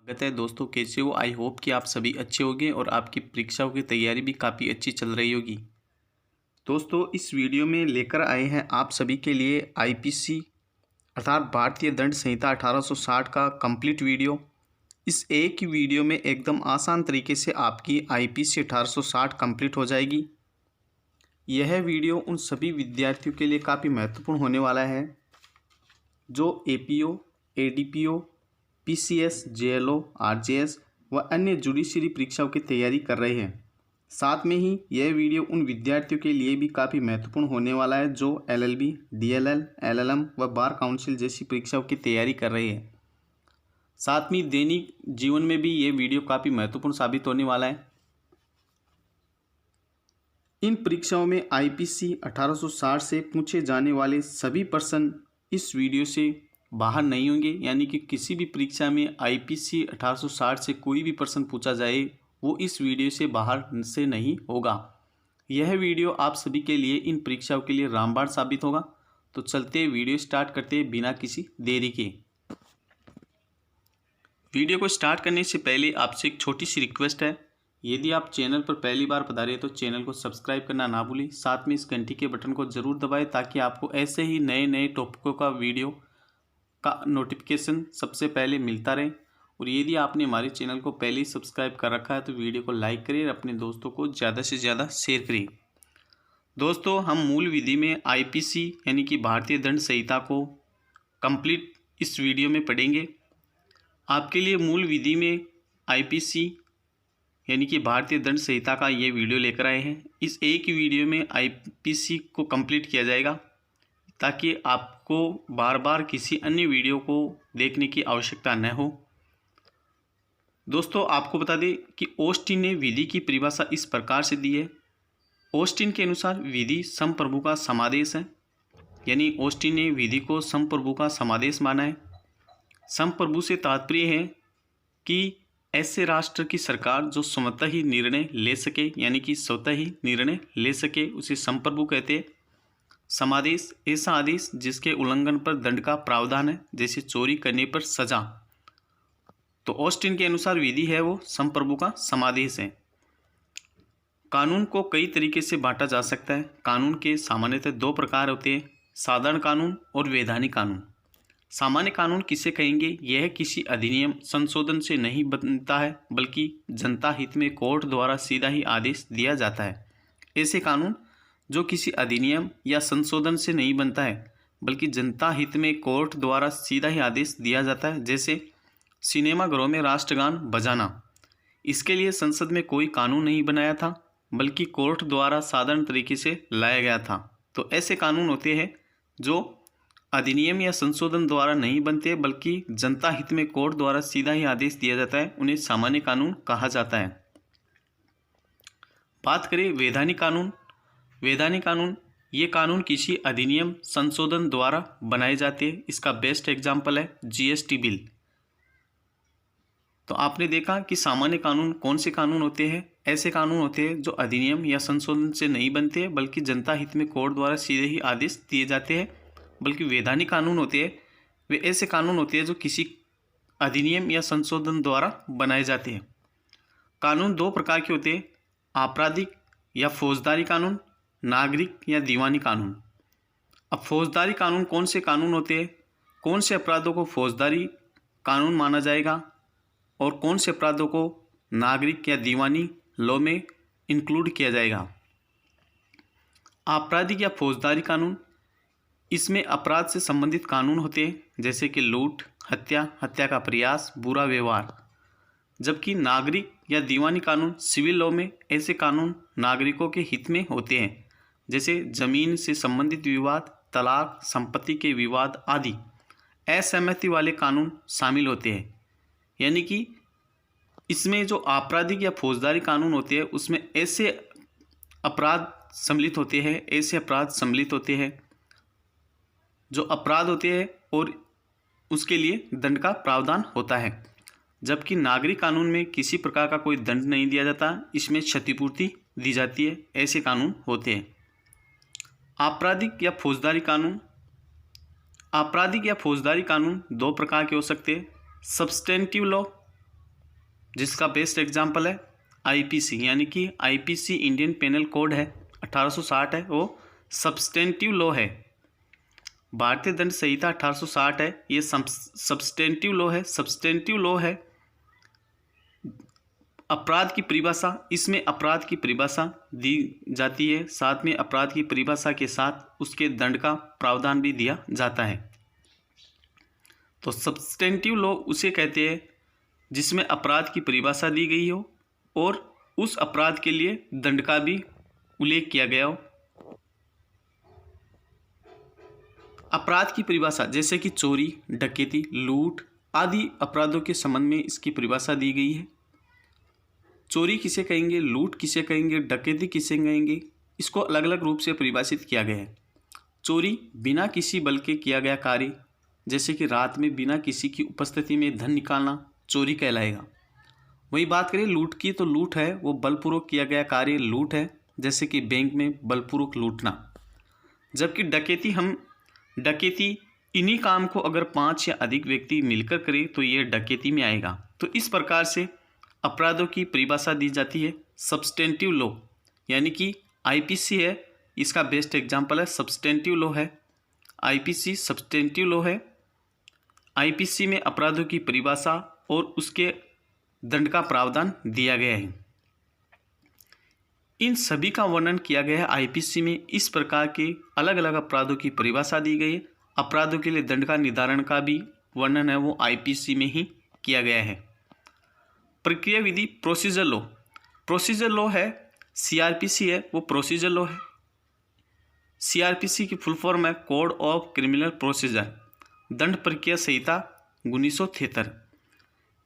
स्वागत है दोस्तों। कैसे हो? आई होप कि आप सभी अच्छे होंगे और आपकी परीक्षाओं की तैयारी भी काफ़ी अच्छी चल रही होगी। दोस्तों, इस वीडियो में लेकर आए हैं आप सभी के लिए आईपीसी अर्थात भारतीय दंड संहिता 1860 का कंप्लीट वीडियो। इस एक ही वीडियो में एकदम आसान तरीके से आपकी आईपीसी 1860 कंप्लीट हो जाएगी। यह वीडियो उन सभी विद्यार्थियों के लिए काफ़ी महत्वपूर्ण होने वाला है जो APO, ADPO, PCS, JLO, RJS व अन्य जुडिशरी परीक्षाओं की तैयारी कर रहे हैं। साथ में ही यह वीडियो उन विद्यार्थियों के लिए भी काफ़ी महत्वपूर्ण होने वाला है जो एलएलबी, डीएलएल, एलएलएम व बार काउंसिल जैसी परीक्षाओं की तैयारी कर रहे हैं। साथ में दैनिक जीवन में भी ये वीडियो काफ़ी महत्वपूर्ण साबित होने वाला है। इन परीक्षाओं में आईपीसी 1860 से पूछे जाने वाले सभी प्रश्न इस वीडियो से बाहर नहीं होंगे, यानी कि किसी भी परीक्षा में आईपीसी 1860 से कोई भी प्रश्न पूछा जाए वो इस वीडियो से बाहर से नहीं होगा। यह वीडियो आप सभी के लिए इन परीक्षाओं के लिए रामबाण साबित होगा। तो चलते वीडियो स्टार्ट करते बिना किसी देरी के। वीडियो को स्टार्ट करने से पहले आपसे एक छोटी सी रिक्वेस्ट है, यदि आप चैनल पर पहली बार पधारे तो चैनल को सब्सक्राइब करना ना भूलें। साथ में इस घंटी के बटन को ज़रूर दबाएं ताकि आपको ऐसे ही नए नए टॉपिकों का वीडियो का नोटिफिकेशन सबसे पहले मिलता रहे। और यदि आपने हमारे चैनल को पहले ही सब्सक्राइब कर रखा है तो वीडियो को लाइक करें और अपने दोस्तों को ज़्यादा से ज़्यादा शेयर करें। दोस्तों, हम मूल विधि में आईपीसी यानी कि भारतीय दंड संहिता को कंप्लीट इस वीडियो में पढ़ेंगे। आपके लिए मूल विधि में आईपीसी यानी कि भारतीय दंड संहिता का ये वीडियो लेकर आए हैं। इस एक ही वीडियो में आईपीसी को कंप्लीट किया जाएगा ताकि आपको बार बार किसी अन्य वीडियो को देखने की आवश्यकता न हो। दोस्तों, आपको बता दें कि ऑस्टिन ने विधि की परिभाषा इस प्रकार से दी है। ऑस्टिन के अनुसार विधि संप्रभु का समादेश है, यानी ऑस्टिन ने विधि को संप्रभु का समादेश माना है। संप्रभु से तात्पर्य है कि ऐसे राष्ट्र की सरकार जो स्वतः ही निर्णय ले सके, यानी कि स्वतः ही निर्णय ले सके, उसे संप्रभु कहते हैं। समादेश ऐसा आदेश जिसके उल्लंघन पर दंड का प्रावधान है, जैसे चोरी करने पर सजा। तो ऑस्टिन के अनुसार विधि है वो संप्रभु का समादेश है। कानून को कई तरीके से बांटा जा सकता है। कानून के सामान्यतः दो प्रकार होते हैं, साधारण कानून और वैधानिक कानून। सामान्य कानून किसे कहेंगे? यह किसी अधिनियम संशोधन से नहीं बनता है बल्कि जनता हित में कोर्ट द्वारा सीधा ही आदेश दिया जाता है। ऐसे कानून जो किसी अधिनियम या संशोधन से नहीं बनता है बल्कि जनता हित में कोर्ट द्वारा सीधा ही आदेश दिया जाता है, जैसे सिनेमाघरों में राष्ट्रगान बजाना। इसके लिए संसद में कोई कानून नहीं बनाया था बल्कि कोर्ट द्वारा साधारण तरीके से लाया गया था। तो ऐसे कानून होते हैं जो अधिनियम या संशोधन द्वारा नहीं बनते बल्कि जनता हित में कोर्ट द्वारा सीधा ही आदेश दिया जाता है, उन्हें सामान्य कानून कहा जाता है। बात करें वैधानिक कानून। वैधानिक कानून ये कानून किसी अधिनियम संशोधन द्वारा बनाए जाते हैं। इसका बेस्ट एग्जाम्पल है जीएसटी बिल। तो आपने देखा कि सामान्य कानून कौन से कानून होते हैं? ऐसे कानून होते हैं जो अधिनियम या संशोधन से नहीं बनते बल्कि जनता हित में कोर्ट द्वारा सीधे ही आदेश दिए जाते हैं। बल्कि वैधानिक कानून होते हैं वे ऐसे कानून होते हैं जो किसी अधिनियम या संशोधन द्वारा बनाए जाते हैं। कानून दो प्रकार के होते हैं, आपराधिक या फौजदारी कानून, नागरिक या दीवानी कानून। अब फौजदारी कानून कौन से कानून होते हैं? कौन से अपराधों को फौजदारी कानून माना जाएगा और कौन से अपराधों को नागरिक या दीवानी लॉ में इंक्लूड किया जाएगा। आपराधिक या फौजदारी कानून, इसमें अपराध से संबंधित कानून होते हैं, जैसे कि लूट, हत्या, हत्या का प्रयास, बुरा व्यवहार। जबकि नागरिक या दीवानी कानून सिविल लॉ में ऐसे कानून नागरिकों के हित में होते हैं, जैसे जमीन से संबंधित विवाद, तलाक, संपत्ति के विवाद आदि असहमति वाले कानून शामिल होते हैं। यानी कि इसमें जो आपराधिक या फौजदारी कानून होते हैं उसमें ऐसे अपराध सम्मिलित होते हैं, ऐसे अपराध सम्मिलित होते हैं जो अपराध होते हैं और उसके लिए दंड का प्रावधान होता है। जबकि नागरिक कानून में किसी प्रकार का कोई दंड नहीं दिया जाता, इसमें क्षतिपूर्ति दी जाती है। ऐसे कानून होते हैं। आपराधिक या फौजदारी कानून। आपराधिक या फौजदारी कानून दो प्रकार के हो सकते हैं, सब्सटेंटिव लॉ जिसका बेस्ट एग्जाम्पल है आईपीसी, यानी कि आईपीसी इंडियन पेनल कोड है 1860 है, वो सब्सटेंटिव लॉ है। भारतीय दंड संहिता 1860 है, ये सब्सटेंटिव लॉ है। सब्सटेंटिव लॉ है अपराध की परिभाषा, इसमें अपराध की परिभाषा दी जाती है, साथ में अपराध की परिभाषा के साथ उसके दंड का प्रावधान भी दिया जाता है। तो सब्सटेंटिव लॉ उसे कहते हैं जिसमें अपराध की परिभाषा दी गई हो और उस अपराध के लिए दंड का भी उल्लेख किया गया हो। अपराध की परिभाषा जैसे कि चोरी, डकैती, लूट आदि अपराधों के संबंध में इसकी परिभाषा दी गई है। चोरी किसे कहेंगे, लूट किसे कहेंगे, डकैती किसे कहेंगे, इसको अलग अलग रूप से परिभाषित किया गया है। चोरी बिना किसी बल के किया गया कार्य, जैसे कि रात में बिना किसी की उपस्थिति में धन निकालना चोरी कहलाएगा। वही बात करें लूट की, तो लूट है वो बलपूर्वक किया गया कार्य लूट है, जैसे कि बैंक में बलपूर्वक लूटना। जबकि डकैती इन्हीं काम को अगर 5 या अधिक व्यक्ति मिलकर करें तो ये डकैती में आएगा। तो इस प्रकार से अपराधों की परिभाषा दी जाती है सब्सटेंटिव लॉ, यानी कि आईपीसी है, इसका बेस्ट एग्जांपल है सब्सटेंटिव लॉ है। आईपीसी सब्सटेंटिव लॉ है। आईपीसी में अपराधों की परिभाषा और उसके दंड का प्रावधान दिया गया है। इन सभी का वर्णन किया गया है आईपीसी में। इस प्रकार के अलग अलग अपराधों की परिभाषा दी गई है। अपराधों के लिए दंड का निर्धारण का भी वर्णन है वो आईपीसी में ही किया गया है। प्रक्रिया विधि प्रोसीजर लॉ, प्रोसीजर लॉ है सीआरपीसी है वो प्रोसीजर लॉ है। सीआरपीसी की फुल फॉर्म है कोड ऑफ क्रिमिनल प्रोसीजर, दंड प्रक्रिया संहिता 1973।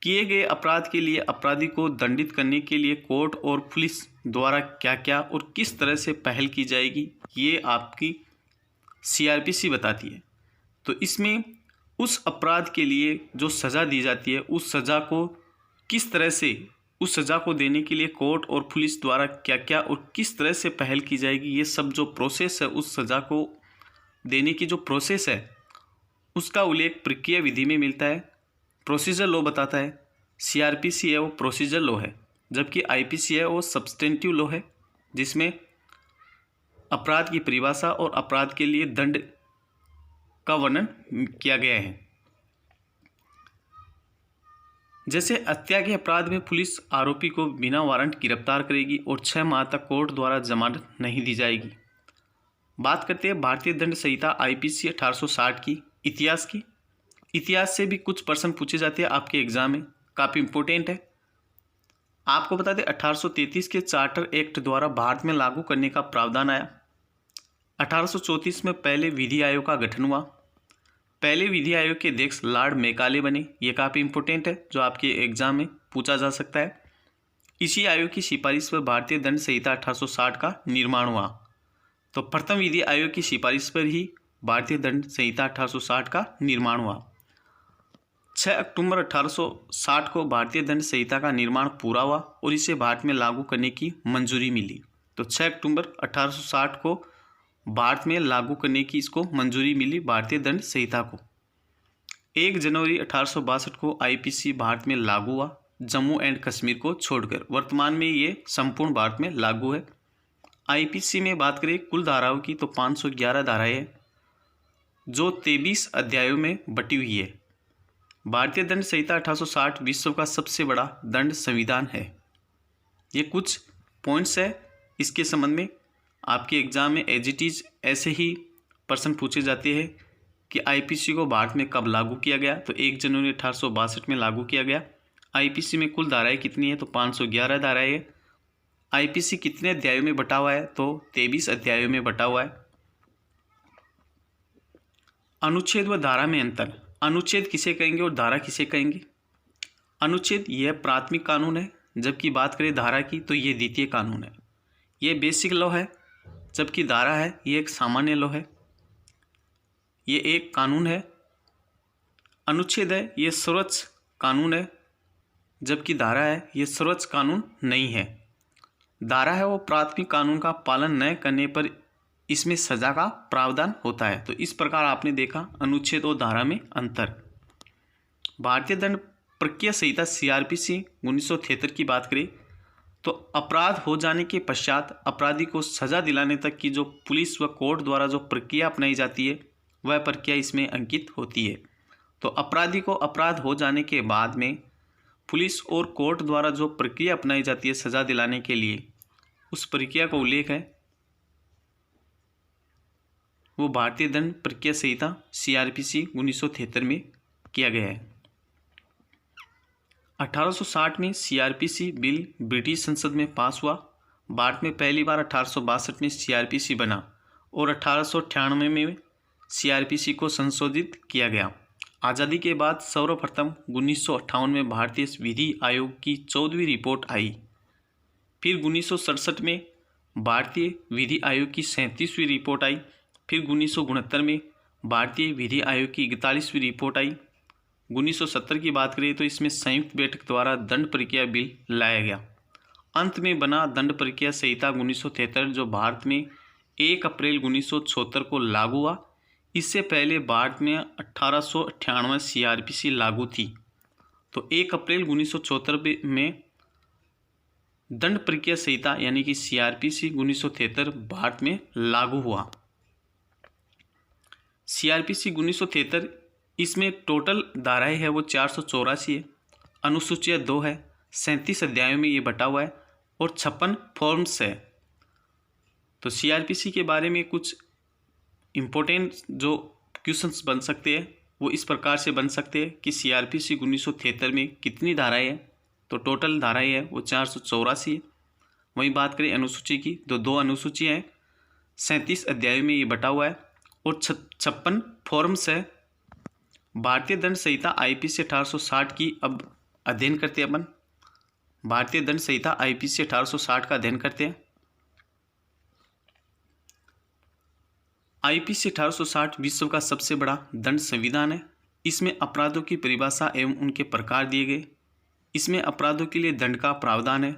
किए गए अपराध के लिए अपराधी को दंडित करने के लिए कोर्ट और पुलिस द्वारा क्या क्या और किस तरह से पहल की जाएगी, ये आपकी सीआरपीसी बताती है। तो इसमें उस अपराध के लिए जो सज़ा दी जाती है उस सज़ा को किस तरह से, उस सज़ा को देने के लिए कोर्ट और पुलिस द्वारा क्या क्या और किस तरह से पहल की जाएगी, ये सब जो प्रोसेस है उस सज़ा को देने की जो प्रोसेस है उसका उल्लेख प्रक्रिया विधि में मिलता है। प्रोसीजर लॉ बताता है। सीआरपीसी है वो प्रोसीजर लॉ है, जबकि आईपीसी है वो सब्सटेंटिव लॉ है, जिसमें अपराध की परिभाषा और अपराध के लिए दंड का वर्णन किया गया है। जैसे हत्या के अपराध में पुलिस आरोपी को बिना वारंट गिरफ्तार करेगी और 6 माह तक कोर्ट द्वारा जमानत नहीं दी जाएगी। बात करते हैं भारतीय दंड संहिता आईपीसी 1860 की इतिहास की। इतिहास से भी कुछ प्रश्न पूछे जाते हैं आपके एग्जाम में, काफ़ी इंपॉर्टेंट है। आपको बता दें 1833 के चार्टर एक्ट द्वारा भारत में लागू करने का प्रावधान आया। 1834 में पहले विधि आयोग का गठन हुआ। पहले विधि आयोग के अध्यक्ष लॉर्ड मैकाले बने, ये काफ़ी इंपॉर्टेंट है जो आपके एग्जाम में पूछा जा सकता है। इसी आयोग की सिफारिश पर भारतीय दंड संहिता 1860 का निर्माण हुआ। तो प्रथम विधि आयोग की सिफारिश पर ही भारतीय दंड संहिता 1860 का निर्माण हुआ। 6 अक्टूबर 1860 को भारतीय दंड संहिता का निर्माण पूरा हुआ और इसे भारत में लागू करने की मंजूरी मिली। तो 6 अक्टूबर 1860 को भारत में लागू करने की इसको मंजूरी मिली भारतीय दंड संहिता को। 1 जनवरी 1862 को आईपीसी भारत में लागू हुआ, जम्मू एंड कश्मीर को छोड़कर। वर्तमान में ये संपूर्ण भारत में लागू है। आईपीसी में बात करें कुल धाराओं की तो 511 धाराएं हैं जो 23 अध्यायों में बटी हुई है। भारतीय दंड संहिता 1860 विश्व का सबसे बड़ा दंड संविधान है। ये कुछ पॉइंट्स है इसके संबंध में। आपके एग्जाम में एज इट इज ऐसे ही प्रश्न पूछे जाते हैं कि आईपीसी को भारत में कब लागू किया गया, तो 1 जनवरी 1862 में लागू किया गया। आईपीसी में कुल धाराएं कितनी है, तो 511 धाराएं है। आईपीसी कितने अध्यायों में बटा हुआ है, तो 23 अध्यायों में बटा हुआ है। अनुच्छेद व धारा में अंतर। अनुच्छेद किसे कहेंगे और धारा किसे कहेंगे। अनुच्छेद यह प्राथमिक कानून है, जबकि बात करें धारा की तो ये द्वितीय कानून है। ये बेसिक लॉ है, जबकि धारा है ये एक सामान्य लॉ है, ये एक कानून है। अनुच्छेद है ये सर्वोच्च कानून है, जबकि धारा है ये सर्वोच्च कानून नहीं है। धारा है वो प्राथमिक कानून का पालन न करने पर इसमें सजा का प्रावधान होता है। तो इस प्रकार आपने देखा अनुच्छेद और धारा में अंतर। भारतीय दंड प्रक्रिया संहिता CRPC 1973 की बात करें तो अपराध हो जाने के पश्चात अपराधी को सजा दिलाने तक की जो पुलिस व कोर्ट द्वारा जो प्रक्रिया अपनाई जाती है वह प्रक्रिया इसमें अंकित होती है। तो अपराधी को अपराध हो जाने के बाद में पुलिस और कोर्ट द्वारा जो प्रक्रिया अपनाई जाती है सजा दिलाने के लिए, उस प्रक्रिया का उल्लेख है वो भारतीय दंड प्रक्रिया संहिता CRPC 1973 में किया गया है। 1860 में CRPC बिल ब्रिटिश संसद में पास हुआ। भारत में पहली बार 1862 में CRPC बना और 1898 में CRPC को संशोधित किया गया। आज़ादी के बाद सर्वप्रथम 1958 में भारतीय विधि आयोग की 14वीं रिपोर्ट आई। फिर 1967 में भारतीय विधि आयोग की 37वीं रिपोर्ट आई। फिर 1969 में भारतीय विधि आयोग की 41वीं रिपोर्ट आई। 1970 की बात करें तो इसमें संयुक्त बैठक द्वारा दंड प्रक्रिया बिल लाया गया। अंत में बना दंड प्रक्रिया संहिता 1973 जो भारत में 1 अप्रैल 1976 को लागू हुआ। इससे पहले भारत में 1898 CRPC लागू थी। तो 1 अप्रैल 1974 में दंड प्रक्रिया संहिता यानी कि CRPC 1973 भारत में लागू हुआ। CRPC 1973 इसमें टोटल धाराएं है वो 484 है, अनुसूचियाँ 2 है, 37 अध्यायों में ये बटा हुआ है और 56 फॉर्म्स है। तो CRPC के बारे में कुछ इम्पोर्टेंट जो क्वेश्चंस बन सकते हैं वो इस प्रकार से बन सकते हैं कि CRPC 1973 में कितनी धाराएं हैं। तो टोटल धाराएं है वो 484 है। वहीं बात करें अनुसूची की तो 2 अनुसूचियाँ हैं, 37 अध्यायों में ये बटा हुआ है और 56 फॉर्म्स है। भारतीय दंड संहिता IPC 1860 की अब अध्ययन करते हैं अपन। भारतीय दंड संहिता IPC 1860 का अध्ययन करते हैं। IPC 1860 विश्व का सबसे बड़ा दंड संविधान है। इसमें अपराधों की परिभाषा एवं उनके प्रकार दिए गए। इसमें अपराधों के लिए दंड का प्रावधान है।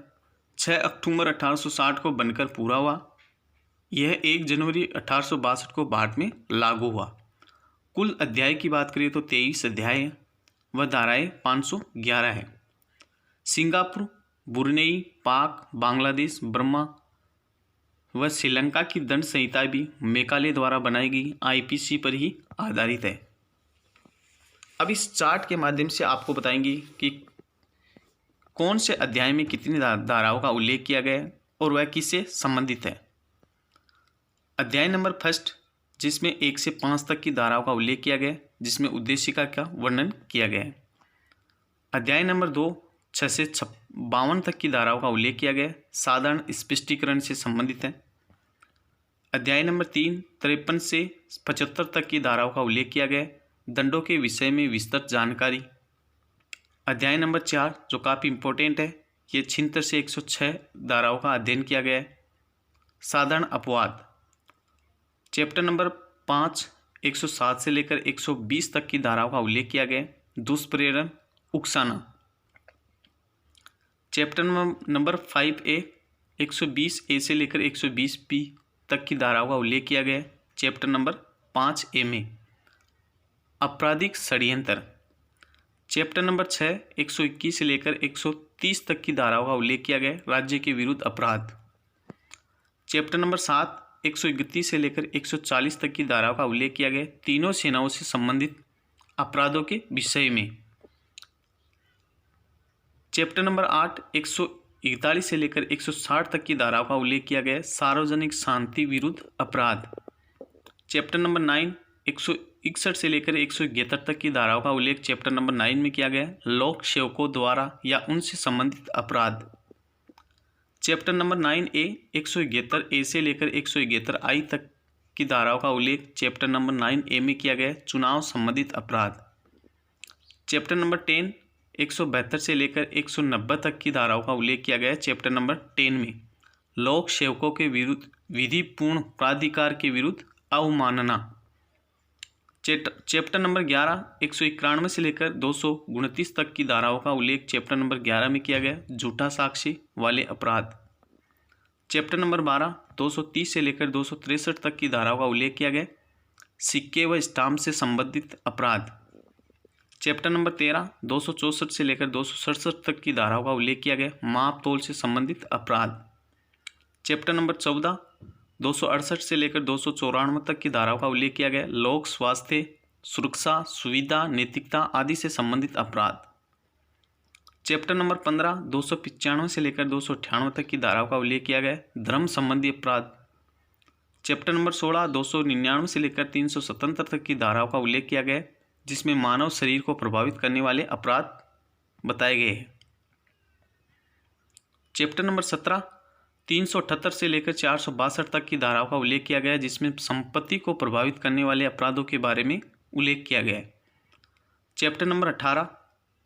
6 अक्टूबर 1860 को बनकर पूरा हुआ। यह 1 जनवरी 1862 को भारत में लागू हुआ। कुल अध्याय की बात करें तो 23 अध्याय है व धाराएं 511 है। सिंगापुर, ब्रुनेई, पाक, बांग्लादेश, बर्मा व श्रीलंका की दंड संहिता भी मेकाले द्वारा बनाई गई IPC पर ही आधारित है। अब इस चार्ट के माध्यम से आपको बताएंगे कि कौन से अध्याय में कितनी धाराओं का उल्लेख किया गया है और वह किससे संबंधित है। अध्याय नंबर 1 जिसमें 1 से 5 तक की धाराओं का उल्लेख किया गया है, जिसमें उद्देशिका का वर्णन किया गया है। अध्याय नंबर 2 6 से 52 तक की धाराओं का उल्लेख किया गया है, साधारण स्पष्टीकरण से संबंधित है। अध्याय नंबर 3 53 से 75 तक की धाराओं का उल्लेख किया गया है, दंडों के विषय में विस्तृत जानकारी। अध्याय नंबर 4 जो काफ़ी इंपॉर्टेंट है, ये 76 से 106 धाराओं का अध्ययन किया गया है, साधारण अपवाद। चैप्टर नंबर 5 107 से लेकर 120 तक की धाराओं का उल्लेख किया गया है, दुष्प्रेरण, उकसाना। चैप्टर नंबर 5A 120A से लेकर 120B तक की धाराओं का उल्लेख किया गया है। चैप्टर नंबर 5A में आपराधिक षड्यंत्र। चैप्टर नंबर 6 121 से लेकर 130 तक की धाराओं का उल्लेख किया गया है, राज्य के विरुद्ध अपराध। चैप्टर नंबर 7 131 से लेकर 140 तक की धाराओं का उल्लेख किया गया है, तीनों सेनाओं से संबंधित अपराधों के विषय में। चैप्टर नंबर 8 141 से लेकर 160 तक की धाराओं का उल्लेख किया गया है, सार्वजनिक शांति विरुद्ध अपराध। चैप्टर नंबर 9 161 से लेकर 171 तक की धाराओं का उल्लेख चैप्टर नंबर 9 में किया गया है, लोक सेवकों द्वारा या उनसे संबंधित अपराध। चैप्टर नंबर 9A 171A से लेकर 171I तक की धाराओं का उल्लेख चैप्टर नंबर 9A में किया गया है, चुनाव संबंधित अपराध। चैप्टर नंबर 10 172 से लेकर 190 तक की धाराओं का उल्लेख किया गया है, चैप्टर नंबर 10 में लोक सेवकों के विरुद्ध विधिपूर्ण प्राधिकार के विरुद्ध अवमानना। चैप्टर नंबर 11 191 से लेकर 229 तक की धाराओं का उल्लेख चैप्टर नंबर 11 में किया गया, झूठा साक्षी वाले अपराध। चैप्टर नंबर 12 230 से लेकर 263 तक की धाराओं का उल्लेख किया गया, सिक्के व स्टाम्प से संबंधित अपराध। चैप्टर नंबर 13 264 से लेकर 267 तक की धाराओं का उल्लेख किया गया। माप तोल से संबंधित अपराध। चैप्टर नंबर 14 268 से लेकर 294 तक की धाराओं का उल्लेख किया गया। लोक स्वास्थ्य, सुरक्षा, सुविधा, नैतिकता आदि से संबंधित अपराध। चैप्टर नंबर 15 295 से लेकर 298 तक की धाराओं का उल्लेख किया गया। धर्म संबंधी अपराध। चैप्टर नंबर 16 299 से लेकर 377 तक की धाराओं का उल्लेख किया गया, जिसमें मानव शरीर को प्रभावित करने वाले अपराध बताए गए हैं। चैप्टर नंबर 17 378 से लेकर 462 तक की धाराओं का उल्लेख किया गया, जिसमें संपत्ति को प्रभावित करने वाले अपराधों के बारे में उल्लेख किया गया है। चैप्टर नंबर 18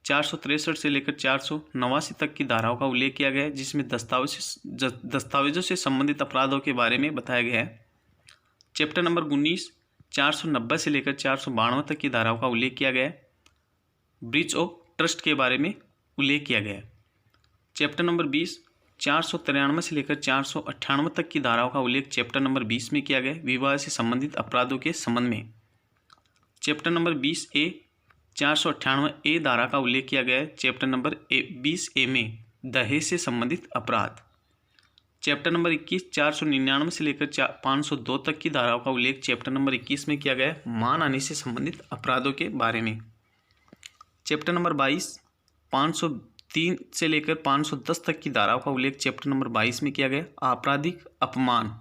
463 से लेकर 489 तक की धाराओं का उल्लेख किया गया है, जिसमें दस्तावेजों से संबंधित अपराधों के बारे में बताया गया है। चैप्टर नंबर 19 490 से लेकर 492 तक की धाराओं का उल्लेख किया गया है। ब्रीच ऑफ ट्रस्ट के बारे में उल्लेख किया गया है। चैप्टर नंबर 20 493 से लेकर 498 तक की धाराओं का उल्लेख चैप्टर नंबर 20 में किया गया, विवाह से संबंधित अपराधों के संबंध में। चैप्टर नंबर 20A 498A धारा का उल्लेख किया गया है चैप्टर नंबर 20A में दहेज से संबंधित अपराध। चैप्टर नंबर 21 499 से लेकर 502 तक की धाराओं का उल्लेख चैप्टर नंबर 21 में किया गया है, मान आने से संबंधित अपराधों के बारे में। चैप्टर नंबर 22 503 से लेकर 510 तक की धाराओं का उल्लेख चैप्टर नंबर 22 में किया गया, आपराधिक अपमान।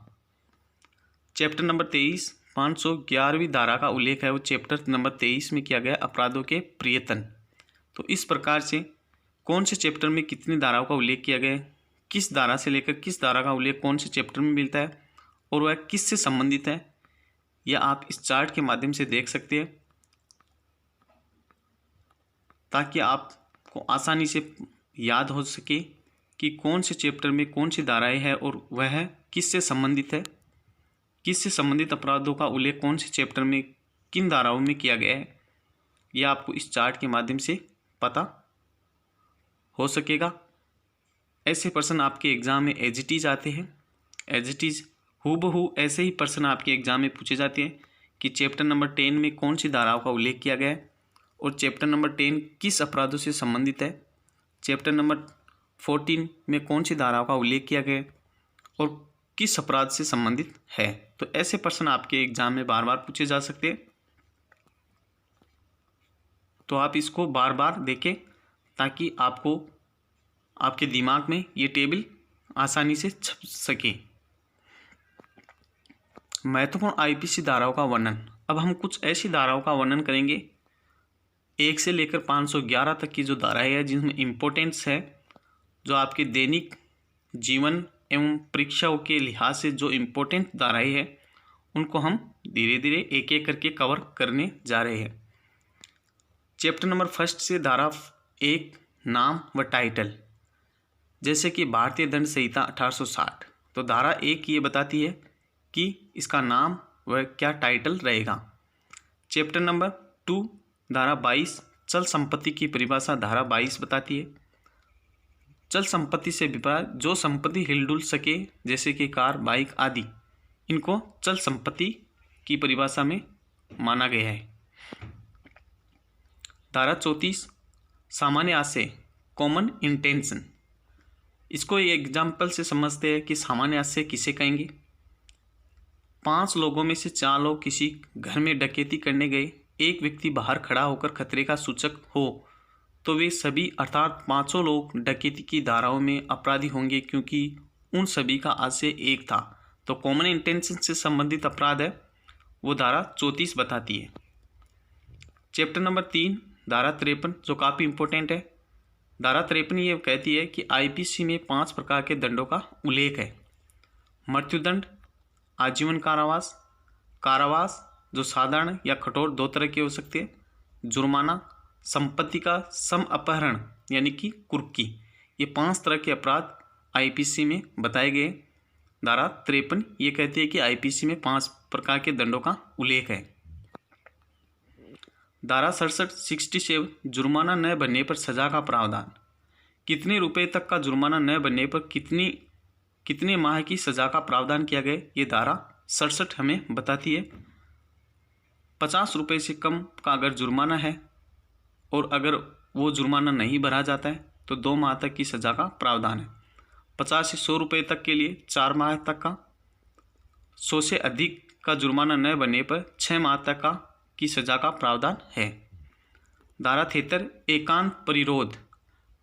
चैप्टर नंबर 23 511वीं धारा का उल्लेख है वो चैप्टर नंबर 23 में किया गया, अपराधों के प्रियतन। तो इस प्रकार से कौन से चैप्टर में कितनी धाराओं का उल्लेख किया गया है, किस धारा से लेकर किस धारा का उल्लेख कौन से चैप्टर में मिलता है और वह किससे संबंधित है, यह आप इस चार्ट के माध्यम से देख सकते हैं, ताकि आपको आसानी से याद हो सके कि कौन से चैप्टर में कौन सी धाराएं हैं और वह किससे संबंधित है, किससे संबंधित अपराधों का उल्लेख कौन से चैप्टर में किन धाराओं में किया गया है। यह आपको इस चार्ट के माध्यम से पता हो सकेगा। ऐसे प्रश्न आपके एग्ज़ाम में एज इट इज आते हैं। एज इट इज हूबहू ऐसे ही प्रश्न आपके एग्ज़ाम में पूछे जाते हैं कि चैप्टर नंबर 10 में कौन सी धाराओं का उल्लेख किया गया है और चैप्टर नंबर 10 किस अपराधों से संबंधित है, चैप्टर नंबर 14 में कौन सी धाराओं का उल्लेख किया गया है और किस अपराध से संबंधित है। तो ऐसे प्रश्न आपके एग्जाम में बार बार पूछे जा सकते हैं, तो आप इसको बार बार देखें ताकि आपको आपके दिमाग में ये टेबल आसानी से छप सके। महत्वपूर्ण आईपीसी धाराओं का वर्णन। अब हम कुछ ऐसी धाराओं का वर्णन करेंगे 1 से लेकर 511 तक की जो धाराएं है, जिनमें इम्पोर्टेंस है, जो आपके दैनिक जीवन एवं परीक्षाओं के लिहाज से जो इम्पोर्टेंट धाराएं हैं, उनको हम धीरे धीरे एक एक करके कवर करने जा रहे हैं। चैप्टर नंबर 1 से धारा 1 नाम व टाइटल, जैसे कि भारतीय दंड संहिता 1860, तो धारा 1 ये बताती है कि इसका नाम व क्या टाइटल रहेगा। चैप्टर नंबर 2 धारा 22 चल संपत्ति की परिभाषा धारा 22 बताती है। चल संपत्ति से विपरीत जो संपत्ति हिलडुल सके, जैसे कि कार, बाइक आदि, इनको चल संपत्ति की परिभाषा में माना गया है। धारा 34 सामान्य आशय कॉमन इंटेंशन, इसको एक एग्जाम्पल से समझते हैं कि सामान्य आशय किसे कहेंगे। 5 लोगों में से 4 लोग किसी घर में डकैती करने गए, एक व्यक्ति बाहर खड़ा होकर खतरे का सूचक हो, तो वे सभी अर्थात 5 लोग डकैती की धाराओं में अपराधी होंगे, क्योंकि उन सभी का आशय एक था। तो कॉमन इंटेंशन से संबंधित अपराध है वो धारा 34 बताती है। चैप्टर नंबर 3 धारा 53 जो काफ़ी इंपॉर्टेंट है। धारा 53 ये कहती है कि आईपीसी में 5 प्रकार के दंडों का उल्लेख है। मृत्युदंड, आजीवन कारावास, कारावास जो साधारण या कठोर 2 तरह के हो सकते हैं, जुर्माना, संपत्ति का सम अपहरण यानी कि कुर्की, ये 5 तरह के अपराध आईपीसी में बताए गए। धारा 53 ये कहती है कि आईपीसी में 5 प्रकार के दंडों का उल्लेख है। धारा 67 जुर्माना न भरने पर सजा का प्रावधान, कितने रुपए तक का जुर्माना न भरने पर कितने माह की सजा का प्रावधान किया गया, ये धारा 67 हमें बताती है। 50 रुपये से कम का अगर जुर्माना है और अगर वो जुर्माना नहीं भरा जाता है तो 2 माह तक की सज़ा का प्रावधान है। 50 से 100 रुपये तक के लिए 4 माह तक का, 100 से अधिक का जुर्माना न बनने पर 6 माह तक का की सज़ा का प्रावधान है। धारा 73 एकांत परिरोध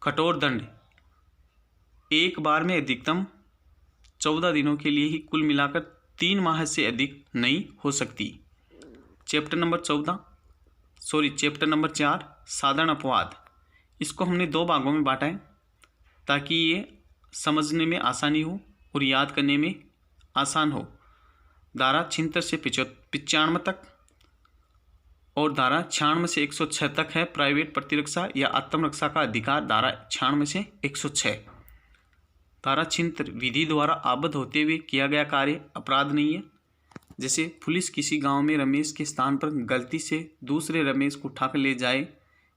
कठोर दंड, एक बार में अधिकतम 14 दिनों के लिए ही कुल मिलाकर 3 माह से अधिक नहीं हो सकती। चैप्टर नंबर 4 साधारण अपवाद, इसको हमने 2 भागों में बांटा है ताकि ये समझने में आसानी हो और याद करने में आसान हो। धारा 76 से 95 तक और धारा 96 से 106 तक है प्राइवेट प्रतिरक्षा या आत्मरक्षा का अधिकार। धारा 96 से 106। धारा 76 विधि द्वारा आबद्ध होते हुए किया गया कार्य अपराध नहीं है। जैसे पुलिस किसी गांव में रमेश के स्थान पर गलती से दूसरे रमेश को उठाकर ले जाए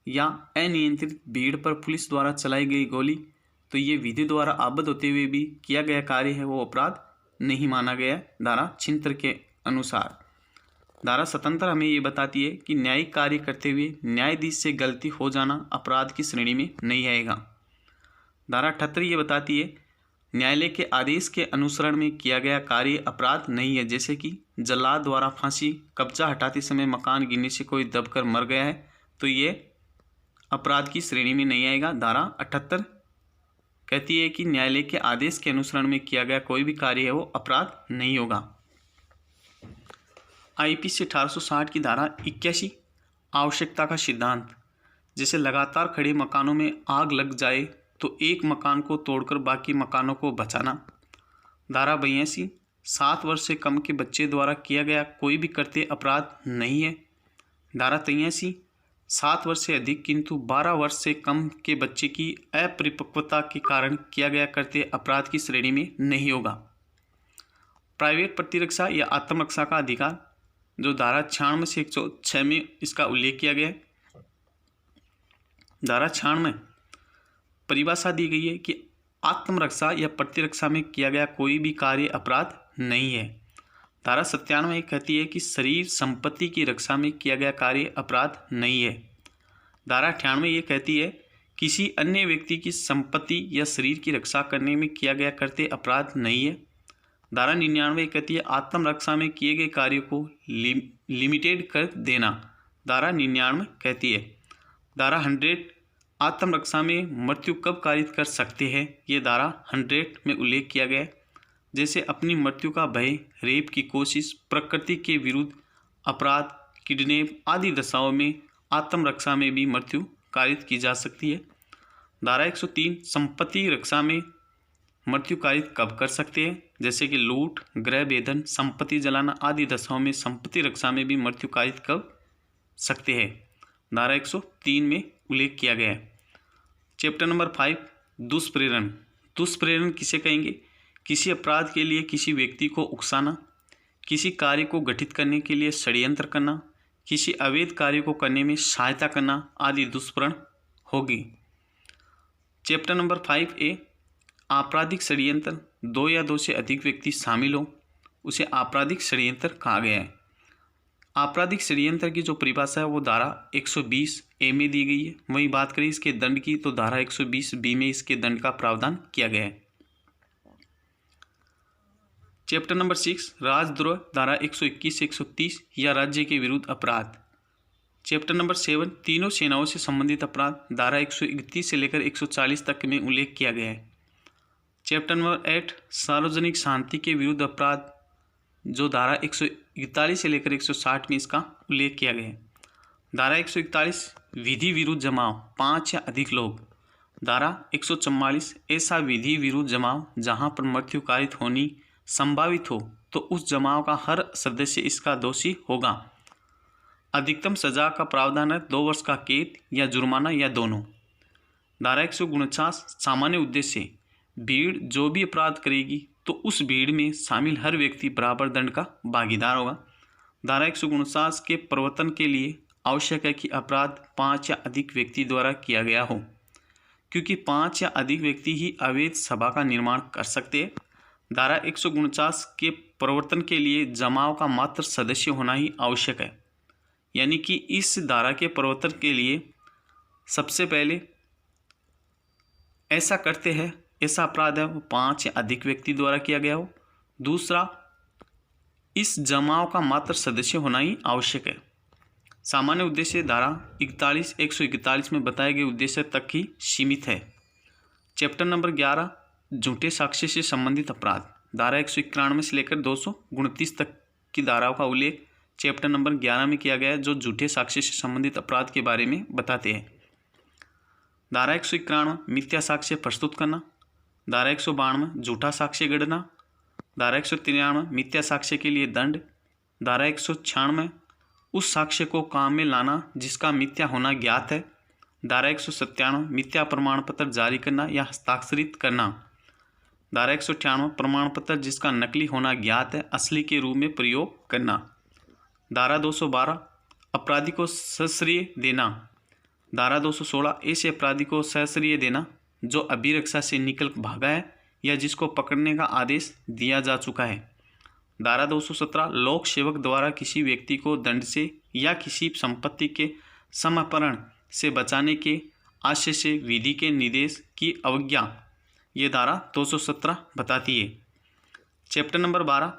या अनियंत्रित भीड़ पर पुलिस द्वारा चलाई गई गोली, तो ये विधि द्वारा आबद्ध होते हुए भी किया गया कार्य है, वो अपराध नहीं माना गया धारा 76 के अनुसार। धारा 77 हमें ये बताती है कि न्यायिक कार्य करते हुए न्यायाधीश से गलती हो जाना अपराध की श्रेणी में नहीं आएगा। धारा 78 ये बताती है न्यायालय के आदेश के अनुसरण में किया गया कार्य अपराध नहीं है। जैसे कि जल्लाद द्वारा फांसी, कब्जा हटाते समय मकान गिरने से कोई दबकर मर गया है तो ये अपराध की श्रेणी में नहीं आएगा। धारा 78 कहती है कि न्यायालय के आदेश के अनुसरण में किया गया कोई भी कार्य है वो अपराध नहीं होगा। आईपीसी 1860 की धारा 81 आवश्यकता का सिद्धांत, जैसे लगातार खड़े मकानों में आग लग जाए तो एक मकान को तोड़कर बाकी मकानों को बचाना। धारा 82 7 वर्ष से कम के बच्चे द्वारा किया गया कोई भी कृत्य अपराध नहीं है। धारा 83 7 वर्ष से अधिक किंतु 12 वर्ष से कम के बच्चे की अपरिपक्वता के कारण किया गया कृत्य अपराध की श्रेणी में नहीं होगा। प्राइवेट प्रतिरक्षा या आत्मरक्षा का अधिकार, जो धारा 96 से 106 में इसका उल्लेख किया गया है। धारा 96 परिभाषा दी गई है कि आत्मरक्षा या प्रतिरक्षा में किया गया कोई भी कार्य अपराध नहीं है। धारा 97 कहती है कि शरीर संपत्ति की रक्षा में किया गया कार्य अपराध नहीं है। धारा 98 ये कहती है किसी अन्य व्यक्ति की संपत्ति या शरीर की रक्षा करने में किया गया कृत्य अपराध नहीं है। धारा 99 कहती है आत्मरक्षा में किए गए कार्य को लिमिटेड कर देना। धारा 99 कहती है। धारा 100 आत्मरक्षा में मृत्यु कब कारित कर सकते हैं, ये धारा 100 में उल्लेख किया गया है। जैसे अपनी मृत्यु का भय, रेप की कोशिश, प्रकृति के विरुद्ध अपराध, किडनैप आदि दशाओं में आत्मरक्षा में भी मृत्यु कारित की जा सकती है। धारा 103 संपत्ति रक्षा में मृत्यु कारित कब कर सकते हैं, जैसे कि लूट, गृह भेदन, संपत्ति जलाना आदि दशाओं में संपत्ति रक्षा में भी मृत्यु कारित कर सकते हैं। धारा 103 में उल्लेख किया गया है। Chapter number 5 दुष्प्रेरण। दुष्प्रेरण किसे कहेंगे? किसी अपराध के लिए किसी व्यक्ति को उकसाना, किसी कार्य को गठित करने के लिए षड्यंत्र करना, किसी अवैध कार्य को करने में सहायता करना आदि दुष्प्रेरण होगी। चैप्टर नंबर 5A आपराधिक षड्यंत्र, 2 या 2 से अधिक व्यक्ति शामिल हो उसे आपराधिक षड्यंत्र कहा गया है। आपराधिक षड्यंत्र की जो परिभाषा है वो धारा 120A में दी गई है। वहीं बात करें इसके दंड की तो धारा 120B में इसके दंड का प्रावधान किया गया है। चैप्टर नंबर 6 राजद्रोह, धारा 121 से 130 या राज्य के विरुद्ध अपराध। चैप्टर नंबर 7 तीनों सेनाओं से संबंधित अपराध, धारा 131 से लेकर 140 तक में उल्लेख किया गया है। चैप्टर नंबर 8 सार्वजनिक शांति के विरुद्ध अपराध, जो धारा 141 से लेकर 160 में इसका उल्लेख किया गया है। धारा 141 विधि विरुद्ध जमाव, 5 या अधिक लोग। धारा 144 ऐसा विधि विरुद्ध जमाव जहां पर मृत्यु कारित होनी संभावित हो तो उस जमाव का हर सदस्य इसका दोषी होगा। अधिकतम सजा का प्रावधान है 2 वर्ष का कैद या जुर्माना या दोनों। धारा 149 सामान्य उद्देश्य, भीड़ जो भी अपराध करेगी तो उस भीड़ में शामिल हर व्यक्ति बराबर दंड का भागीदार होगा। धारा 149 के प्रवर्तन के लिए आवश्यक है कि अपराध 5 या अधिक व्यक्ति द्वारा किया गया हो, क्योंकि 5 या अधिक व्यक्ति ही अवैध सभा का निर्माण कर सकते हैं। धारा 149 के प्रवर्तन के लिए जमाव का मात्र सदस्य होना ही आवश्यक है, यानी कि इस धारा के प्रवर्तन के लिए सबसे पहले ऐसा करते हैं, ऐसा अपराध है वो 5 या अधिक व्यक्ति द्वारा किया गया हो। दूसरा, इस जमाव का मात्र सदस्य होना ही आवश्यक है। सामान्य उद्देश्य धारा 141 में बताए गए उद्देश्य तक ही सीमित है। चैप्टर नंबर 11 झूठे साक्ष्य से संबंधित अपराध, धारा 191 से लेकर 229 तक की धाराओं का उल्लेख चैप्टर नंबर 11 में किया गया है, जो झूठे साक्ष्य से संबंधित अपराध के बारे में बताते हैं। धारा 191 मिथ्या साक्ष्य प्रस्तुत करना, धारा 192 झूठा साक्ष्य गढ़ना, धारा 193 मिथ्या साक्ष्य के लिए दंड, धारा 196 उस साक्ष्य को काम में लाना जिसका मिथ्या होना ज्ञात है, धारा 197 मिथ्या प्रमाण पत्र जारी करना या हस्ताक्षरित करना, धारा 198 प्रमाण पत्र जिसका नकली होना ज्ञात है असली के रूप में प्रयोग करना, धारा 212 अपराधी को सश्रय देना, धारा 216 ऐसे अपराधी को सश्रय देना जो अभिरक्षा से निकल भागा है या जिसको पकड़ने का आदेश दिया जा चुका है, धारा 217 लोक सेवक द्वारा किसी व्यक्ति को दंड से या किसी संपत्ति के समर्पण से बचाने के आशय से विधि के निर्देश की अवज्ञा, ये धारा 217 बताती है। चैप्टर नंबर 12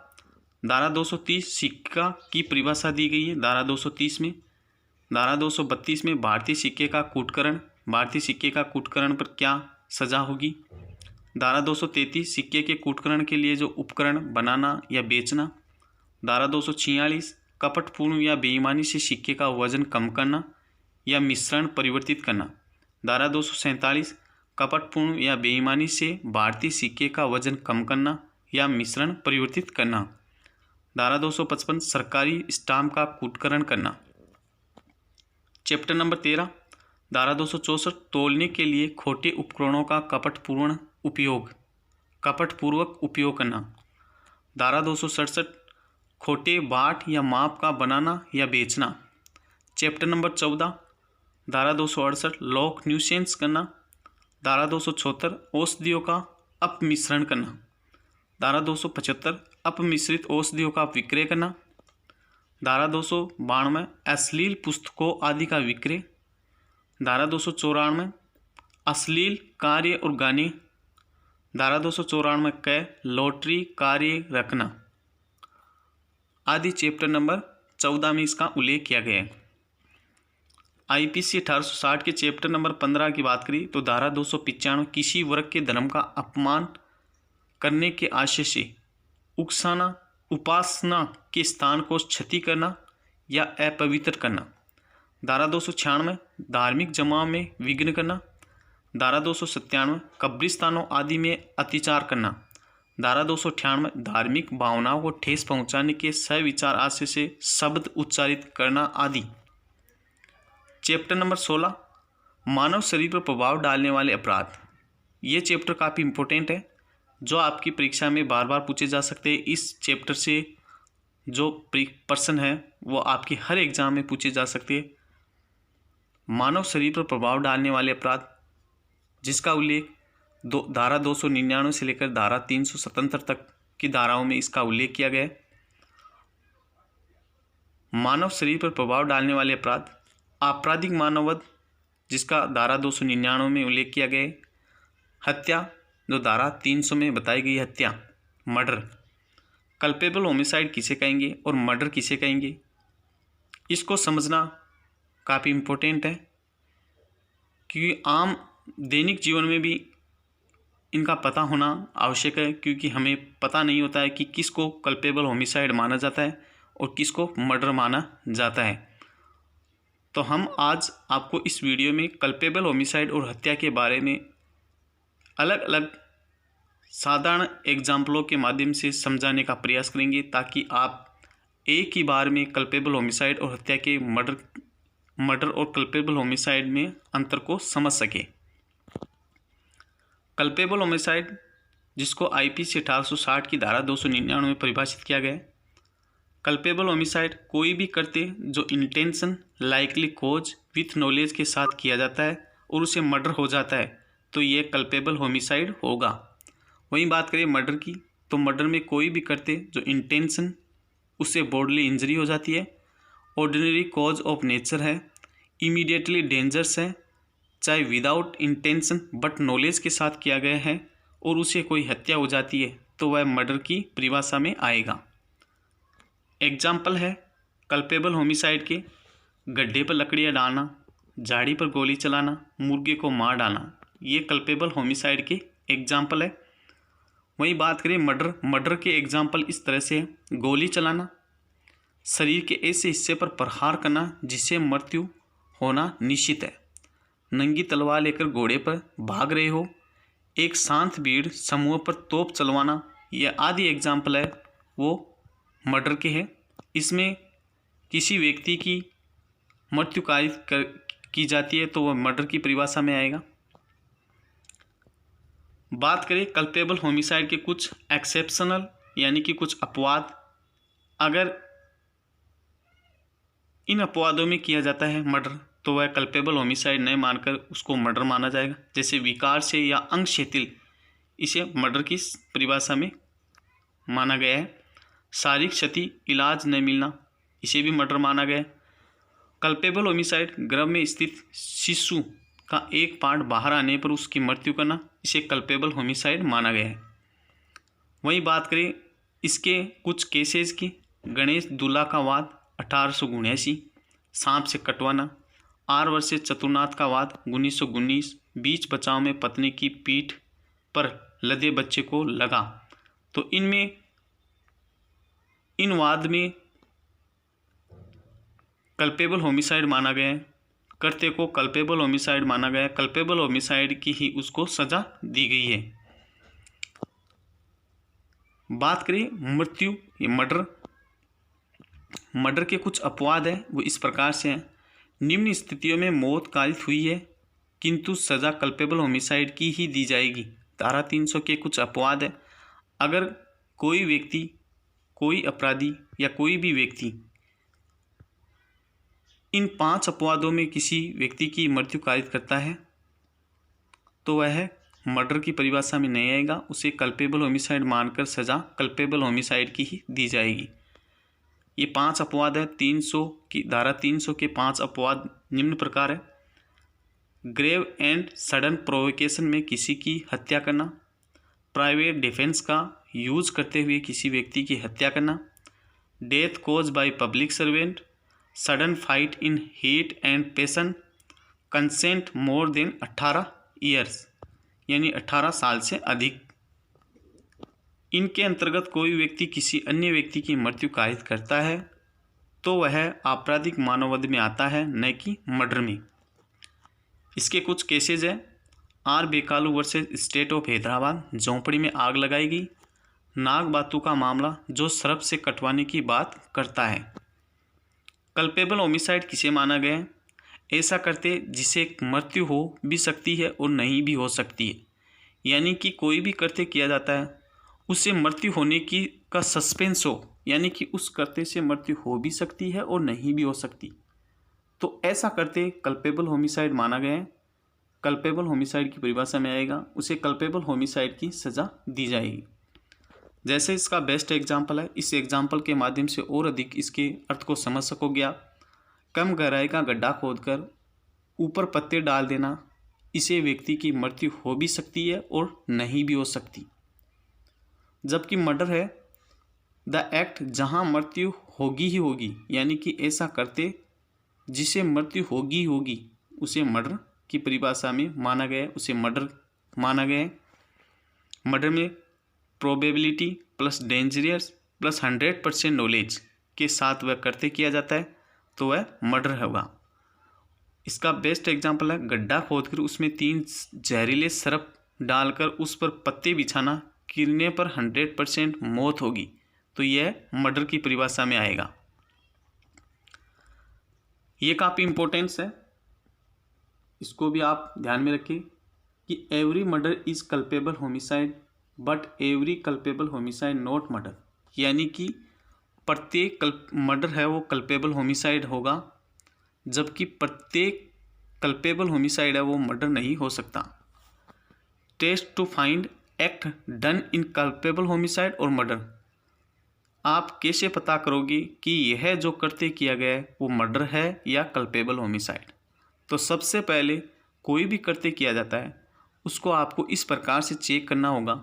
धारा 230 सिक्का की परिभाषा दी गई है। धारा 230 में, धारा 232 में भारतीय सिक्के का कूटकरण, भारतीय सिक्के का कूटकरण पर क्या सजा होगी, धारा 233 सिक्के के कूटकरण के लिए जो उपकरण बनाना या बेचना, धारा 246 कपटपूर्ण या बेईमानी से सिक्के का वजन कम करना या मिश्रण परिवर्तित करना, धारा 247 कपटपूर्ण या बेईमानी से भारतीय सिक्के का वजन कम करना या मिश्रण परिवर्तित करना, धारा 255 सरकारी स्टाम्प का कूटकरण करना। चैप्टर नंबर 13 धारा 264 तोलने के लिए खोटे उपकरणों का कपटपूर्वक उपयोग करना, धारा 267 खोटे बाट या माप का बनाना या बेचना। चैप्टर नंबर 14 धारा 268 लॉक न्यूसेंस करना, धारा 276 औषधियों का अपमिश्रण करना, धारा 275 अपमिश्रित औषधियों का विक्रय करना, धारा 292 अश्लील पुस्तकों आदि का विक्रय, धारा 294 अश्लील कार्य और गाने, धारा 294 क लॉटरी कार्य रखना आदि चैप्टर नंबर 14 में इसका उल्लेख किया गया है। आईपीसी 1860 के चैप्टर नंबर 15 की बात करें तो धारा 295 किसी वर्ग के धर्म का अपमान करने के आशय से उकसाना, उपासना के स्थान को क्षति करना या अपवित्र करना, धारा 296 धार्मिक जमाव में विघ्न करना, धारा 297 कब्रिस्तानों आदि में अत्याचार करना, धारा 298 धार्मिक भावनाओं को ठेस पहुंचाने के सविचार आशय से शब्द उच्चारित करना आदि। चैप्टर नंबर 16 मानव शरीर पर प्रभाव डालने वाले अपराध, ये चैप्टर काफ़ी इम्पोर्टेंट है जो आपकी परीक्षा में बार बार पूछे जा सकते हैं। इस चैप्टर से जो प्रश्न है वो आपके हर एग्जाम में पूछे जा सकते हैं। मानव शरीर पर प्रभाव डालने वाले अपराध जिसका उल्लेख धारा 299 से लेकर धारा 377 तक की धाराओं में इसका उल्लेख किया गया है। मानव शरीर पर प्रभाव डालने वाले अपराध, आपराधिक मानववध जिसका धारा 299 में उल्लेख किया गया है, हत्या जो धारा 300 में बताई गई हत्या, मर्डर, कल्पेबल होमिसाइड किसे कहेंगे और मर्डर किसे कहेंगे, इसको समझना काफ़ी इम्पोर्टेंट है क्योंकि आम दैनिक जीवन में भी इनका पता होना आवश्यक है, क्योंकि हमें पता नहीं होता है कि किसको कल्पेबल होमिसाइड माना जाता है और किसको मर्डर माना जाता है। तो हम आज आपको इस वीडियो में कल्पेबल होमिसाइड और हत्या के बारे में अलग अलग साधारण एग्जाम्पलों के माध्यम से समझाने का प्रयास करेंगे ताकि आप एक ही बार में कल्पेबल होमिसाइड और हत्या के मर्डर और कल्पेबल होमिसाइड में अंतर को समझ सके। कल्पेबल होमिसाइड जिसको आईपीसी 1860 की धारा 299 में परिभाषित किया गया है। कल्पेबल होमिसाइड कोई भी कृत्य जो intention, likely cause with knowledge के साथ किया जाता है और उसे मर्डर हो जाता है तो ये कल्पेबल होमिसाइड होगा। वहीं बात करें मर्डर की तो मर्डर में कोई भी कृत्य जो इंटेंशन, उससे बॉडली इंजरी हो जाती है, ऑर्डिनरी कॉज ऑफ नेचर है, इमीडिएटली डेंजरस है चाहे विदाउट इंटेंशन बट नॉलेज के साथ किया गया है और उसे कोई हत्या हो जाती है तो वह मर्डर की परिभाषा में आएगा। एग्जाम्पल है कल्पेबल होमिसाइड के गड्ढे पर लकड़ियाँ डालना, झाड़ी पर गोली चलाना, मुर्गे को मार डालना, ये कल्पेबल होमिसाइड के एग्जाम्पल है। वहीं बात करें मर्डर के एग्जाम्पल इस तरह से है, गोली चलाना, शरीर के ऐसे हिस्से पर प्रहार करना जिससे मृत्यु होना निश्चित है, नंगी तलवार लेकर घोड़े पर भाग रहे हो, एक शांत भीड़ समूह पर तोप चलवाना, यह आदि एग्जाम्पल है वो मर्डर के हैं। इसमें किसी व्यक्ति की मृत्यु कारित की जाती है तो वह मर्डर की परिभाषा में आएगा। बात करें कल्पेबल होमिसाइड के कुछ एक्सेप्शनल यानी कि कुछ अपवाद, अगर इन अपवादों में किया जाता है मर्डर तो वह कल्पेबल होमिसाइड नहीं मानकर उसको मर्डर माना जाएगा। जैसे विकार से या अंग शिथिल, इसे मर्डर की परिभाषा में माना गया है। शारीरिक क्षति, इलाज न मिलना, इसे भी मर्डर माना गया है। कल्पेबल होमिसाइड गर्भ में स्थित शिशु का एक पार्ट बाहर आने पर उसकी मृत्यु करना, इसे कल्पेबल होमिसाइड माना गया है। वहीं बात करें इसके कुछ केसेस की, गणेश दुल्ला का वाद 1879, सांप से कटवाना, आर वर्सेस चतुर्नाथ का वाद 1919, बीच बचाव में पत्नी की पीठ पर लदे बच्चे को लगा, तो इन वाद में कल्पेबल होमिसाइड माना गया है, करते को कल्पेबल होमिसाइड माना गया है, कल्पेबल होमिसाइड की ही उसको सजा दी गई है। बात करें मृत्यु मर्डर के कुछ अपवाद है वो इस प्रकार से हैं। निम्न स्थितियों में मौत कारित हुई है किंतु सजा कल्पेबल होमिसाइड की ही दी जाएगी। धारा 300 के कुछ अपवाद है, अगर कोई व्यक्ति, कोई अपराधी या कोई भी व्यक्ति इन 5 अपवादों में किसी व्यक्ति की मृत्यु कारित करता है तो वह मर्डर की परिभाषा में नहीं आएगा, उसे कल्पेबल होमिसाइड मानकर सजा कल्पेबल होमिसाइड की ही दी जाएगी। ये 5 अपवाद है 300 की धारा 300 के 5 अपवाद निम्न प्रकार है। ग्रेव एंड सडन प्रोवोकेशन में किसी की हत्या करना, प्राइवेट डिफेंस का यूज करते हुए किसी व्यक्ति की हत्या करना, death cause by public servant, sudden fight in heat and passion, consent more than 18 years यानी 18 साल से अधिक। इनके अंतर्गत कोई व्यक्ति किसी अन्य व्यक्ति की मृत्यु कारित करता है तो वह आपराधिक मानववध में आता है, न कि मर्डर में। इसके कुछ केसेज है। R Bekalu versus state of Hyderabad, झोंपड़ी में आग लगाई गई, नाग बातू का मामला जो सर्प से कटवाने की बात करता है। कल्पेबल होमिसाइड किसे माना गया है? ऐसा करते जिसे मृत्यु हो भी सकती है और नहीं भी हो सकती है, यानी कि कोई भी करते किया जाता है उससे मृत्यु होने की का सस्पेंस हो, यानी कि उस करते से मृत्यु हो भी सकती है और नहीं भी हो सकती, तो ऐसा करते कल्पेबल होमिसाइड माना गया है। कल्पेबल होमिसाइड की परिभाषा में आएगा, उसे कल्पेबल होमिसाइड की सज़ा दी जाएगी। जैसे इसका बेस्ट एग्जाम्पल है, इस एग्जाम्पल के माध्यम से और अधिक इसके अर्थ को समझ सकोगे आप। कम गहराई का गड्ढा खोदकर ऊपर पत्ते डाल देना, इसे व्यक्ति की मृत्यु हो भी सकती है और नहीं भी हो सकती। जबकि मर्डर है द एक्ट जहां मृत्यु होगी ही होगी, यानी कि ऐसा करते जिसे मृत्यु होगी ही होगी, उसे मर्डर की परिभाषा में माना गया है, उसे मर्डर माना गया है। मर्डर में probability plus dangerous plus 100% knowledge के साथ वह करते किया जाता है तो वह मर्डर होगा। इसका बेस्ट एग्जाम्पल है गड्ढा खोदकर उसमें 3 जहरीले सर्प डालकर उस पर पत्ते बिछाना, गिरने पर 100% मौत होगी, तो यह मर्डर की परिभाषा में आएगा। ये काफ़ी इम्पोर्टेंस है, इसको भी आप ध्यान में रखें कि every murder is culpable homicide but every culpable homicide not murder, यानी कि प्रत्येक मर्डर है वो कल्पेबल होमिसाइड होगा, जबकि प्रत्येक कल्पेबल होमिसाइड है वो मर्डर नहीं हो सकता। Test to find act done in culpable homicide और मर्डर, आप कैसे पता करोगे कि यह जो करते किया गया है वो मर्डर है या कल्पेबल होमिसाइड? तो सबसे पहले कोई भी कृत्य किया जाता है उसको आपको इस प्रकार से चेक करना होगा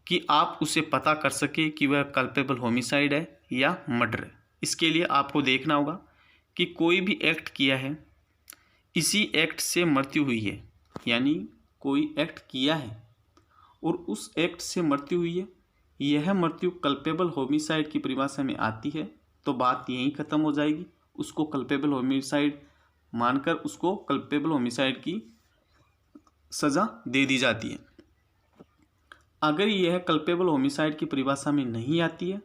कि आप उसे पता कर सके कि वह कल्पेबल होमिसाइड है या मर्डर है। इसके लिए आपको देखना होगा कि कोई भी एक्ट किया है, इसी एक्ट से मृत्यु हुई है, यानी कोई एक्ट किया है और उस एक्ट से मृत्यु हुई है, यह मृत्यु कल्पेबल होमिसाइड की परिभाषा में आती है, तो बात यहीं ख़त्म हो जाएगी। उसको कल्पेबल होमिसाइड मानकर उसको कल्पेबल होमिसाइड की सज़ा दे दी जाती है। अगर यह कल्पेबल होमिसाइड की परिभाषा में नहीं आती है,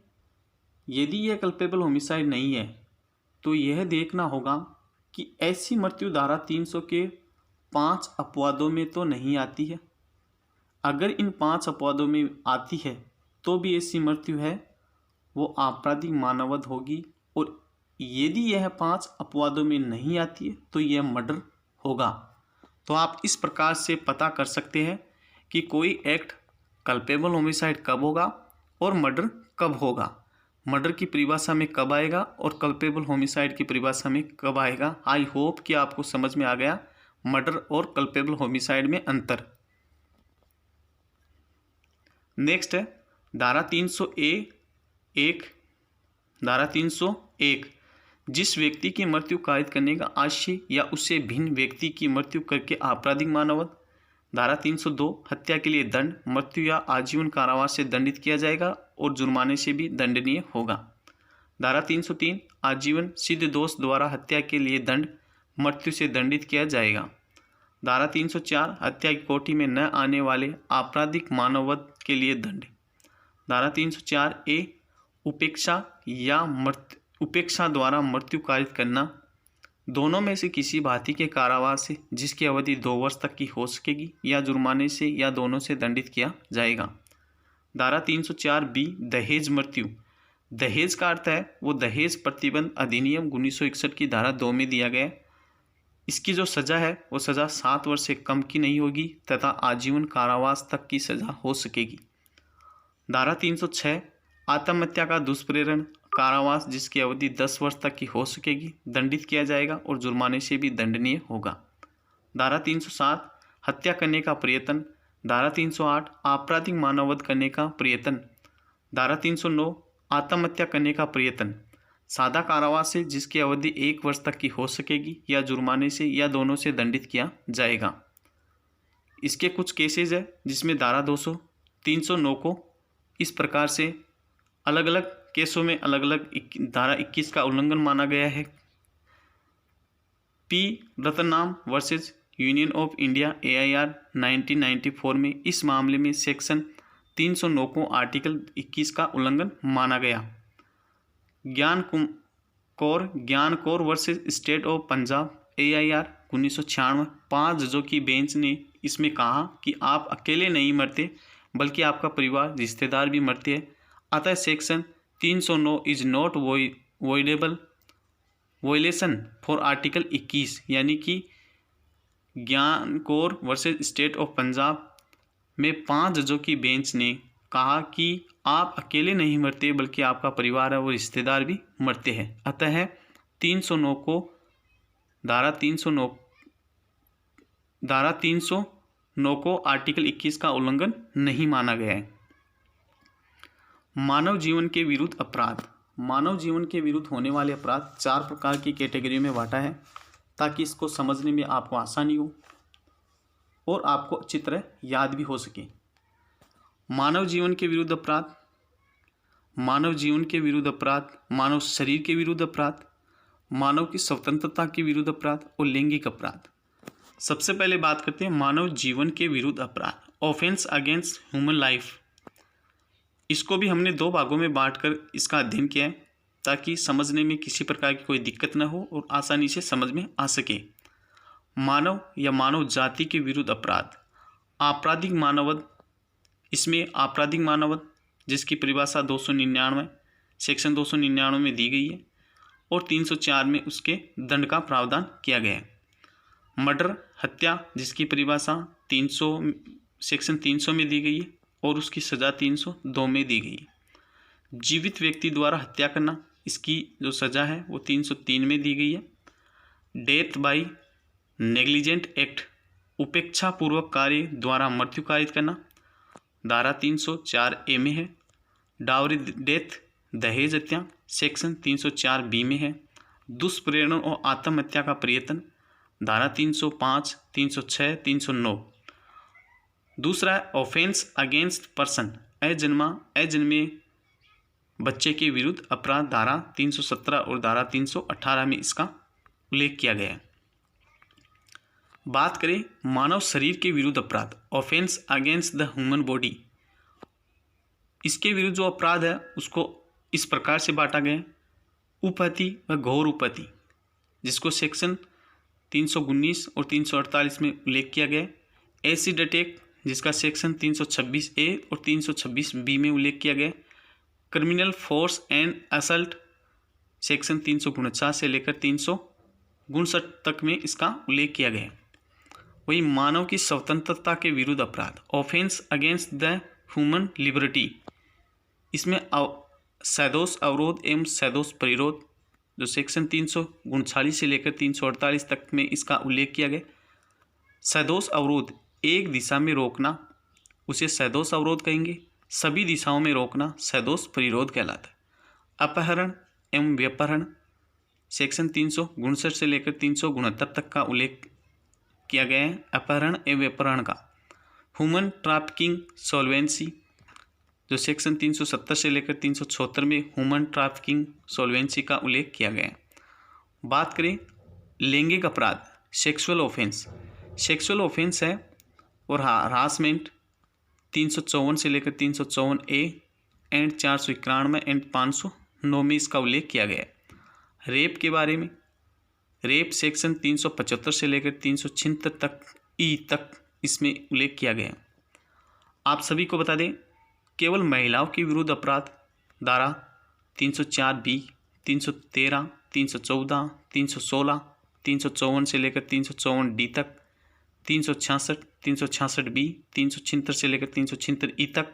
यदि यह कल्पेबल होमिसाइड नहीं है, तो यह देखना होगा कि ऐसी मृत्यु धारा 300 के 5 अपवादों में तो नहीं आती है। अगर इन 5 अपवादों में आती है तो भी ऐसी मृत्यु है वो आपराधिक मानववध होगी, और यदि यह 5 अपवादों में नहीं आती है तो यह मर्डर होगा। तो आप इस प्रकार से पता कर सकते हैं कि कोई एक्ट कल्पेबल होमिसाइड कब होगा और मर्डर कब होगा, मर्डर की परिभाषा में कब आएगा और कल्पेबल होमिसाइड की परिभाषा में कब आएगा। आई होप कि आपको समझ में आ गया मर्डर और कल्पेबल होमिसाइड में अंतर। नेक्स्ट है धारा 301। धारा 301 जिस व्यक्ति की मृत्यु कारित करने का आशय या उससे भिन्न व्यक्ति की मृत्यु करके आपराधिक मानववध। धारा 302 हत्या के लिए दंड, मृत्यु या आजीवन कारावास से दंडित किया जाएगा और जुर्माने से भी दंडनीय होगा। धारा 303 आजीवन सिद्ध दोष द्वारा हत्या के लिए दंड, मृत्यु से दंडित किया जाएगा। धारा 304 हत्या की कोठी में न आने वाले आपराधिक मानववध के लिए दंड। धारा 304 ए उपेक्षा या उपेक्षा द्वारा मृत्यु कारित करना, दोनों में से किसी भांति के कारावास से जिसकी अवधि 2 वर्ष तक की हो सकेगी या जुर्माने से या दोनों से दंडित किया जाएगा। धारा 304 बी दहेज मृत्यु। दहेज का अर्थ है वो दहेज प्रतिबंध अधिनियम 1961 की धारा 2 में दिया गया है। इसकी जो सज़ा है वो सज़ा 7 वर्ष से कम की नहीं होगी तथा आजीवन कारावास तक की सज़ा हो सकेगी। धारा 306 आत्महत्या का दुष्प्रेरण, कारावास जिसकी अवधि 10 वर्ष तक की हो सकेगी, दंडित किया जाएगा और जुर्माने से भी दंडनीय होगा। धारा 307 हत्या करने का प्रयत्न। धारा 308 आपराधिक मानववध करने का प्रयत्न। धारा 309 आत्महत्या करने का प्रयत्न, सादा कारावास से जिसकी अवधि 1 वर्ष तक की हो सकेगी या जुर्माने से या दोनों से दंडित किया जाएगा। इसके कुछ केसेस है जिसमें धारा 200 309 को इस प्रकार से अलग अलग केसों में अलग अलग धारा 21 का उल्लंघन माना गया है। P रतनाम versus union of India AIR 1994 में इस मामले में सेक्शन 309 को आर्टिकल 21 का उल्लंघन माना गया। ज्ञान Kaur versus state of Punjab AIR 1996 5 जजों की बेंच ने इसमें कहा कि आप अकेले नहीं मरते बल्कि आपका परिवार रिश्तेदार भी मरते हैं, अतः section 309 is not voidable violation for article 21, यानी कि ज्ञान Kaur versus state of Punjab में 5 जजों की बेंच ने कहा कि आप अकेले नहीं मरते बल्कि आपका परिवार है वो रिश्तेदार भी मरते हैं, अतः 309 को धारा 309 को आर्टिकल 21 का उल्लंघन नहीं माना गया है। मानव जीवन के विरुद्ध अपराध। मानव जीवन के विरुद्ध होने वाले अपराध 4 प्रकार की कैटेगरी में बांटा है ताकि इसको समझने में आपको आसानी हो और आपको अच्छी तरह याद भी हो सके। मानव जीवन के विरुद्ध अपराध, मानव जीवन के विरुद्ध अपराध, मानव शरीर के विरुद्ध अपराध, मानव की स्वतंत्रता के विरुद्ध अपराध और लैंगिक अपराध। सबसे पहले बात करते हैं मानव जीवन के विरुद्ध अपराध, ऑफेंस अगेंस्ट ह्यूमन लाइफ। इसको भी हमने 2 भागों में बांटकर इसका अध्ययन किया है ताकि समझने में किसी प्रकार की कोई दिक्कत न हो और आसानी से समझ में आ सके। मानव या मानव जाति के विरुद्ध अपराध, आपराधिक मानववध। इसमें आपराधिक मानववध जिसकी परिभाषा 299 सेक्शन 299 में दी गई है और 304 में उसके दंड का प्रावधान किया गया है। मर्डर हत्या जिसकी परिभाषा 300 सेक्शन 300 में दी गई है और उसकी सज़ा 302 में दी गई है। जीवित व्यक्ति द्वारा हत्या करना, इसकी जो सज़ा है वो 303 में दी गई है। डेथ बाय नेग्लिजेंट एक्ट, उपेक्षापूर्वक कार्य द्वारा मृत्यु कारित करना, धारा 304A में है। डावरी डेथ, दहेज हत्या, सेक्शन 304B में है। दुष्प्रेरण और आत्महत्या का प्रयत्न, धारा 305, 306, 309। दूसरा है ऑफेंस अगेंस्ट पर्सन, अजन्मे बच्चे के विरुद्ध अपराध, धारा 317 और धारा 318 में इसका उल्लेख किया गया है। बात करें मानव शरीर के विरुद्ध अपराध, offence against the human body, इसके विरुद्ध जो अपराध है उसको इस प्रकार से बांटा गया है, उपहति व घोर उपहति, जिसको सेक्शन 319 और 348 में उल्लेख किया गया है। एसिड अटैक, जिसका सेक्शन 326A और 326B में उल्लेख किया गया है। Criminal force and assault, section 349 से लेकर 359 तक में इसका उल्लेख किया गया है। वही मानव की स्वतंत्रता के विरुद्ध अपराध, offence against the human liberty, इसमें सैदोष अवरोध एवं सैदोष परिरोध, जो सेक्शन 339 से लेकर 348 तक में इसका उल्लेख किया गया। सैदोष अवरोध, एक दिशा में रोकना उसे सैदोष अवरोध कहेंगे, सभी दिशाओं में रोकना सैदोष परिरोध कहलाता है। अपहरण एवं व्यपहरण, सेक्शन 359 से लेकर 369 तक का उल्लेख किया गया है अपहरण एवं व्यपहरण का। ह्यूमन ट्रैफिकिंग सॉल्वेंसी, जो सेक्शन 370 से लेकर 376 में ह्यूमन ट्रैफिकिंग सॉल्वेंसी का उल्लेख किया गया है। बात करें लैंगिक अपराध, सेक्सुअल ऑफेंस है और हरासमेंट 354 से लेकर 354A एंड 491 एंड 509 में इसका उल्लेख किया गया है। रेप के बारे में, रेप सेक्शन 375 से लेकर 376 तक इसमें उल्लेख किया गया है। आप सभी को बता दें केवल महिलाओं के विरुद्ध अपराध, धारा 304B, 313, 314, 316, 354 से लेकर 354D तक, 366, 366B, 376 से लेकर 376E तक,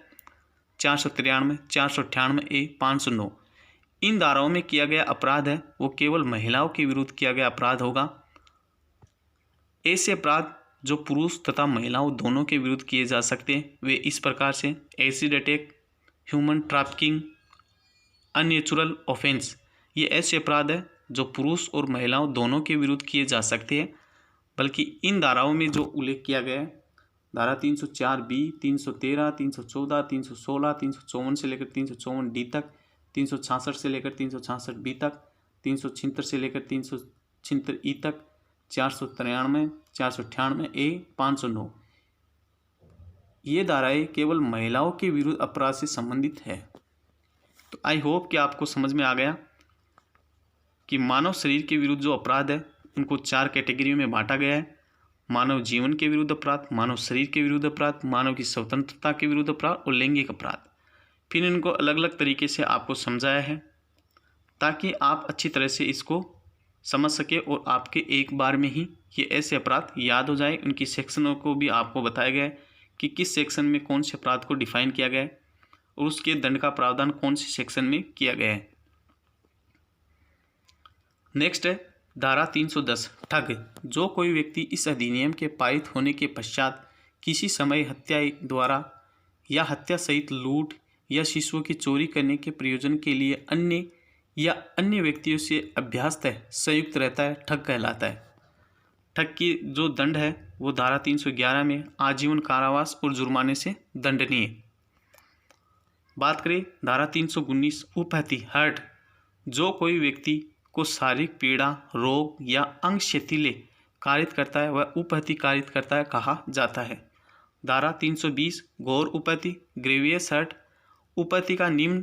493, 498A, 509, इन धाराओं में किया गया अपराध है वो केवल महिलाओं के विरुद्ध किया गया अपराध होगा। ऐसे अपराध जो पुरुष तथा महिलाओं दोनों के विरुद्ध किए जा सकते हैं वे इस प्रकार से acid attack, human trafficking, unnatural offence, ये ऐसे अपराध है जो पुरुष और महिलाओं दोनों के विरुद्ध किए जा सकते हैं। बल्कि इन धाराओं में जो उल्लेख किया गया है, धारा 304B, 313, 314, 316, 354 से लेकर 354D तक, 366 से लेकर 366B तक, 376 से लेकर 376E तक, 493, 498A, 509, ये धाराएं केवल महिलाओं के विरुद्ध अपराध से संबंधित है। तो आई होप कि आपको समझ में आ गया कि मानव शरीर के विरुद्ध जो अपराध है उनको 4 कैटेगरी में बांटा गया है। मानव जीवन के विरुद्ध अपराध, मानव शरीर के विरुद्ध अपराध, मानव की स्वतंत्रता के विरुद्ध अपराध और लैंगिक अपराध। फिर इनको अलग अलग तरीके से आपको समझाया है ताकि आप अच्छी तरह से इसको समझ सके और आपके एक बार में ही ये ऐसे अपराध याद हो जाए। उनकी सेक्शनों को भी आपको बताया गया है कि किस सेक्शन में कौन से अपराध को डिफाइन किया गया है और उसके दंड का प्रावधान कौन से सेक्शन में किया गया है। नेक्स्ट है धारा 310 ठग। जो कोई व्यक्ति इस अधिनियम के पारित होने के पश्चात किसी समय हत्या द्वारा या हत्या सहित लूट या शिशुओं की चोरी करने के प्रयोजन के लिए अन्य या अन्य व्यक्तियों से अभ्यासतः संयुक्त रहता है, ठग कहलाता है। ठग की जो दंड है वो धारा 311 में आजीवन कारावास और जुर्माने से दंडनीय है। बात करें धारा 319 उपहति हर्ट। जो कोई व्यक्ति को शारीरिक पीड़ा, रोग या अंग शिथिल कारित करता है वह उपहति कारित करता है कहा जाता है। धारा 320 घोर उपहति ग्रेवियस हर्ट। उपहति का निम्न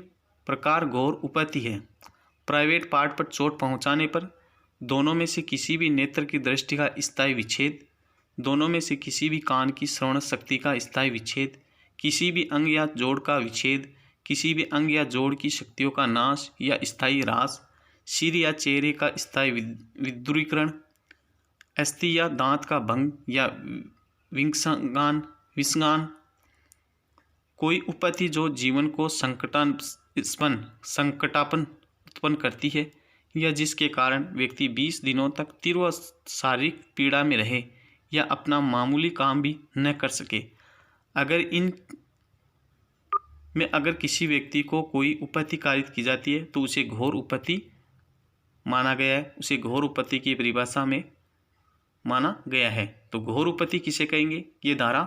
प्रकार घोर उपहति है। प्राइवेट पार्ट पर चोट पहुंचाने पर, दोनों में से किसी भी नेत्र की दृष्टि का स्थायी विच्छेद, दोनों में से किसी भी कान की श्रवण शक्ति का स्थायी विच्छेद, किसी भी अंग या जोड़ का विच्छेद, किसी भी अंग या जोड़ की शक्तियों का नाश या स्थायी ह्रास, सिर या चेहरे का स्थायी विद्रुरीकरण, अस्थि या दांत का भंग या विसंगान। कोई उपहति जो जीवन को संकटापन उत्पन्न करती है या जिसके कारण व्यक्ति 20 दिनों तक तीव्र शारीरिक पीड़ा में रहे या अपना मामूली काम भी न कर सके। अगर किसी व्यक्ति को कोई उपपत्ति कारित की जाती है तो उसे घोर उपपत्ति माना गया है, उसे घोर उपपत्ति की परिभाषा में माना गया है। तो घोर उपपत्ति किसे कहेंगे? ये धारा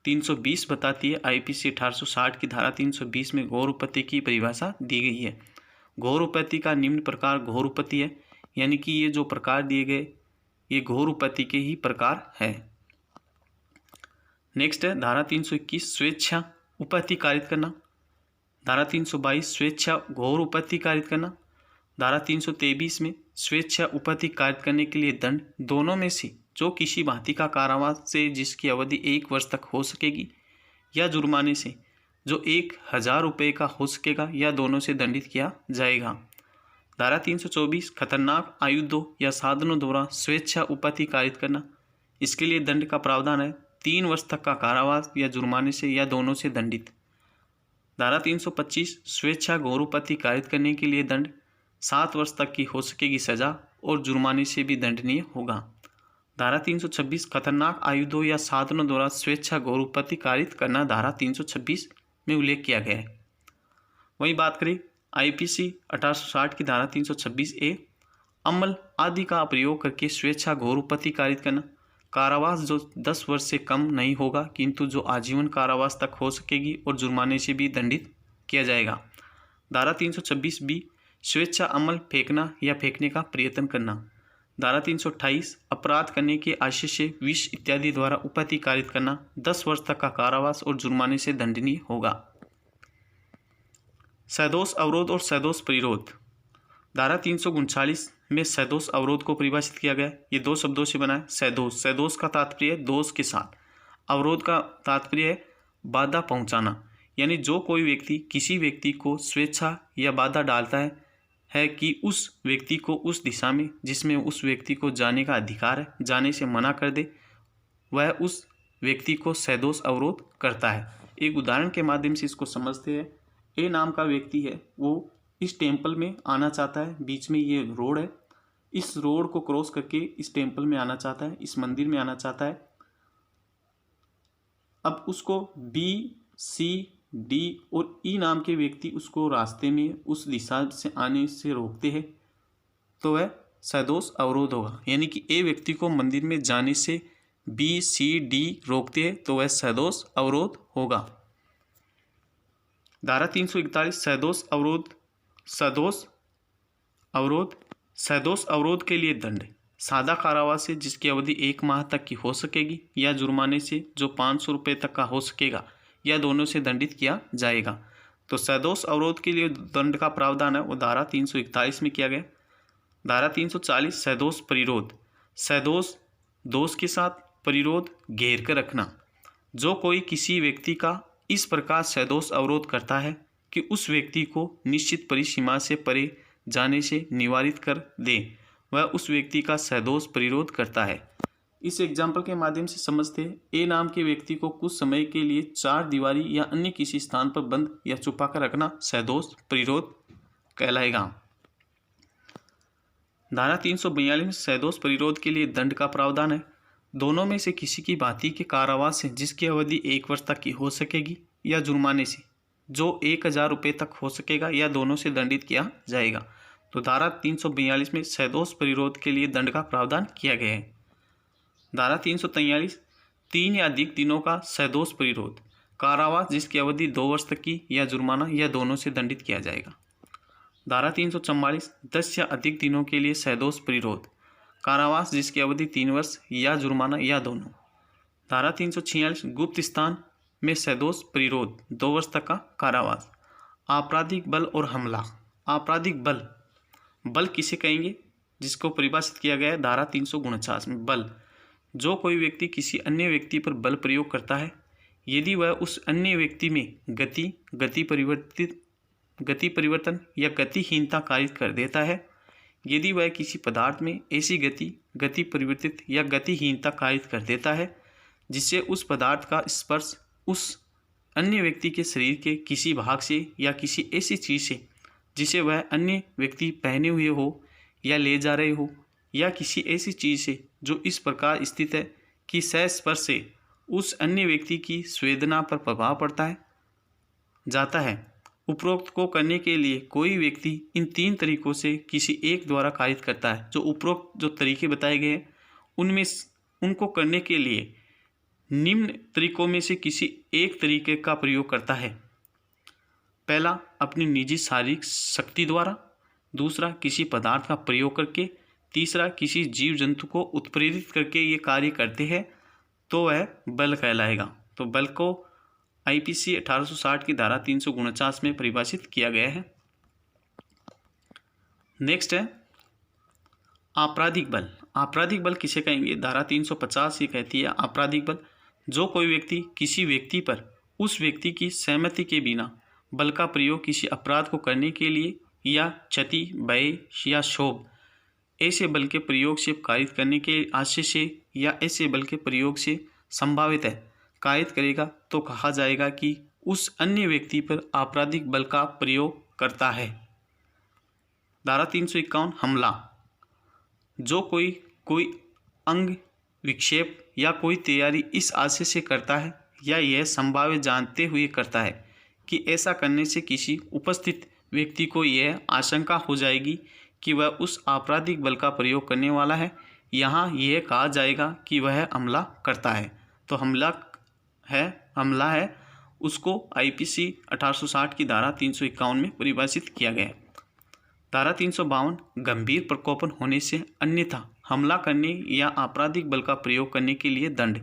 320 बताती है। आईपीसी 1860 की धारा 320 में घोर उपपत्ति की परिभाषा दी गई है। घोर उपपत्ति का निम्न प्रकार घोर उपपत्ति है, यानी कि ये जो प्रकार दिए गए ये घोर उपपत्ति के ही प्रकार है। नेक्स्ट है धारा 321 स्वेच्छा उपपत्ति कारित करना। धारा 322 स्वेच्छा घोर उपपत्ति कारित करना। धारा 323 में स्वेच्छा उपपत्ति कारित करने के लिए दंड दोनों में से जो किसी भांति का कारावास से जिसकी अवधि 1 वर्ष तक हो सकेगी या जुर्माने से जो 1000 रुपये का हो सकेगा या दोनों से दंडित किया जाएगा। धारा 324 खतरनाक आयुधों या साधनों द्वारा स्वेच्छा उपपत्ति कारित करना। इसके लिए दंड का प्रावधान है 3 वर्ष तक का कारावास या जुर्माने से या दोनों से दंडित। धारा 325 स्वेच्छा घोर उपपत्ति कारित करने के लिए दंड 7 वर्ष तक की हो सकेगी सजा और जुर्माने से भी दंडनीय होगा। धारा 326 खतरनाक आयुधों या साधनों द्वारा स्वेच्छा घोर उपपत्ति कारित करना धारा 326 में उल्लेख किया गया है। वही बात करें आईपीसी 1860 की धारा 326 ए अमल आदि का प्रयोग करके स्वेच्छा घोर उपपत्ति कारित करना। कारावास जो 10 वर्ष से कम नहीं होगा किंतु जो आजीवन कारावास तक हो सकेगी और जुर्माने से भी दंडित किया जाएगा। धारा 326 बी स्वेच्छा अमल फेंकना या फेंकने का प्रयत्न करना। धारा 328 अपराध करने के आशय से विष इत्यादि द्वारा उपपत्ति कारित करना 10 वर्ष तक का कारावास और जुर्माने से दंडनीय होगा। सदोष अवरोध और सदोष प्रतिरोध। धारा 339 में सदोष अवरोध को परिभाषित किया गया। ये 2 शब्दों से बना है। सदोष का तात्पर्य है दोष के साथ, अवरोध का तात्पर्य है बाधा पहुंचाना, यानी जो कोई व्यक्ति किसी व्यक्ति को स्वेच्छा या बाधा डालता है कि उस व्यक्ति को उस दिशा में जिसमें उस व्यक्ति को जाने का अधिकार है जाने से मना कर दे, वह उस व्यक्ति को सदोष अवरोध करता है। एक उदाहरण के माध्यम से इसको समझते हैं। ए नाम का व्यक्ति है, वो इस टेम्पल में आना चाहता है, बीच में ये रोड है, इस रोड को क्रॉस करके इस टेम्पल में आना चाहता है, इस मंदिर में आना चाहता है। अब उसको बी सी डी और ई नाम के व्यक्ति उसको रास्ते में उस दिशा से आने से रोकते हैं तो वह सदोष अवरोध होगा, यानी कि ए व्यक्ति को मंदिर में जाने से बी सी डी रोकते हैं तो वह सदोष अवरोध होगा। धारा 341 सदोष अवरोध के लिए दंड सादा कारावास से जिसकी अवधि 1 माह तक की हो सकेगी या जुर्माने से जो 500 रुपये तक का हो सकेगा या दोनों से दंडित किया जाएगा। तो सदोष अवरोध के लिए दंड का प्रावधान है वो धारा 341 में किया गया। धारा 340 सदोष प्रतिरोध। सदोष दोष के साथ, प्रतिरोध घेर कर रखना। जो कोई किसी व्यक्ति का इस प्रकार सदोष अवरोध करता है कि उस व्यक्ति को निश्चित परिसीमा से परे जाने से निवारित कर दे, वह उस व्यक्ति का सदोष प्रतिरोध करता है। इस एग्जाम्पल के माध्यम से समझते हैं। ए नाम के व्यक्ति को कुछ समय के लिए 4 दीवारी या अन्य किसी स्थान पर बंद या छुपा कर रखना सदोष प्रतिरोध कहलाएगा। धारा 342 में सदोष प्रतिरोध के लिए दंड का प्रावधान है। दोनों में से किसी की भांति के कारावास से जिसकी अवधि 1 वर्ष तक की हो सकेगी या जुर्माने से जो 1000 रुपये तक हो सकेगा या दोनों से दंडित किया जाएगा। तो धारा 342 में सदोष प्रतिरोध के लिए दंड का प्रावधान किया गया है। धारा 343 3 या अधिक दिनों का सदोष प्रतिरोध। कारावास जिसकी अवधि 2 वर्ष तक की या जुर्माना या दोनों से दंडित किया जाएगा। धारा 344 10 या अधिक दिनों के लिए सदोष प्रतिरोध। कारावास जिसकी अवधि 3 वर्ष या जुर्माना या दोनों। धारा 346 गुप्त स्थान में सदोष प्रतिरोध 2 वर्ष तक का कारावास। आपराधिक बल और हमला। आपराधिक बल किसे कहेंगे? जिसको परिभाषित किया गया है धारा 349 में। बल जो कोई व्यक्ति किसी अन्य व्यक्ति पर बल प्रयोग करता है यदि वह उस अन्य व्यक्ति में गति परिवर्तन या गतिहीनता कारित कर देता है, यदि वह किसी पदार्थ में ऐसी गति परिवर्तित या गतिहीनता कारित कर देता है जिससे उस पदार्थ का स्पर्श उस अन्य व्यक्ति के शरीर के किसी भाग से या किसी ऐसी चीज़ से जिसे वह अन्य व्यक्ति पहने हुए हो या ले जा रहे हो, या किसी ऐसी चीज़ से जो इस प्रकार स्थित है कि सहस्पर्श से उस अन्य व्यक्ति की संवेदना पर प्रभाव पड़ता है जाता है। उपरोक्त को करने के लिए कोई व्यक्ति इन 3 तरीकों से किसी एक द्वारा कार्य करता है। जो उपरोक्त जो तरीके बताए गए हैं उनमें उनको करने के लिए निम्न तरीकों में से किसी एक तरीके का प्रयोग करता है। पहला, अपनी निजी शारीरिक शक्ति द्वारा। दूसरा, किसी पदार्थ का प्रयोग करके। तीसरा, किसी जीव जंतु को उत्प्रेरित करके ये कार्य करते हैं तो वह बल कहलाएगा। तो बल को आईपीसी 1860 की धारा 349 में परिभाषित किया गया है। नेक्स्ट है आपराधिक बल। आपराधिक बल किसे कहेंगे? धारा 350 ये कहती है आपराधिक बल जो कोई व्यक्ति किसी व्यक्ति पर उस व्यक्ति की सहमति के बिना बल का प्रयोग किसी अपराध को करने के लिए या क्षति, भय या क्षोभ ऐसे बल के प्रयोग से कारित करने के आशय से या ऐसे बल के प्रयोग से संभावित है कारित करेगा तो कहा जाएगा कि उस अन्य व्यक्ति पर आपराधिक बल का प्रयोग करता है। धारा 351 हमला। जो कोई अंग विक्षेप या कोई तैयारी इस आशय से करता है या यह संभावित जानते हुए करता है कि ऐसा करने से किसी उपस्थित व्यक्ति को यह आशंका हो जाएगी कि वह उस आपराधिक बल का प्रयोग करने वाला है, यहाँ यह कहा जाएगा कि वह हमला करता है। तो हमला है उसको आईपीसी 1860 की धारा 351 में परिभाषित किया गया है। धारा 352 गंभीर प्रकोपन होने से अन्यथा हमला करने या आपराधिक बल का प्रयोग करने के लिए दंड।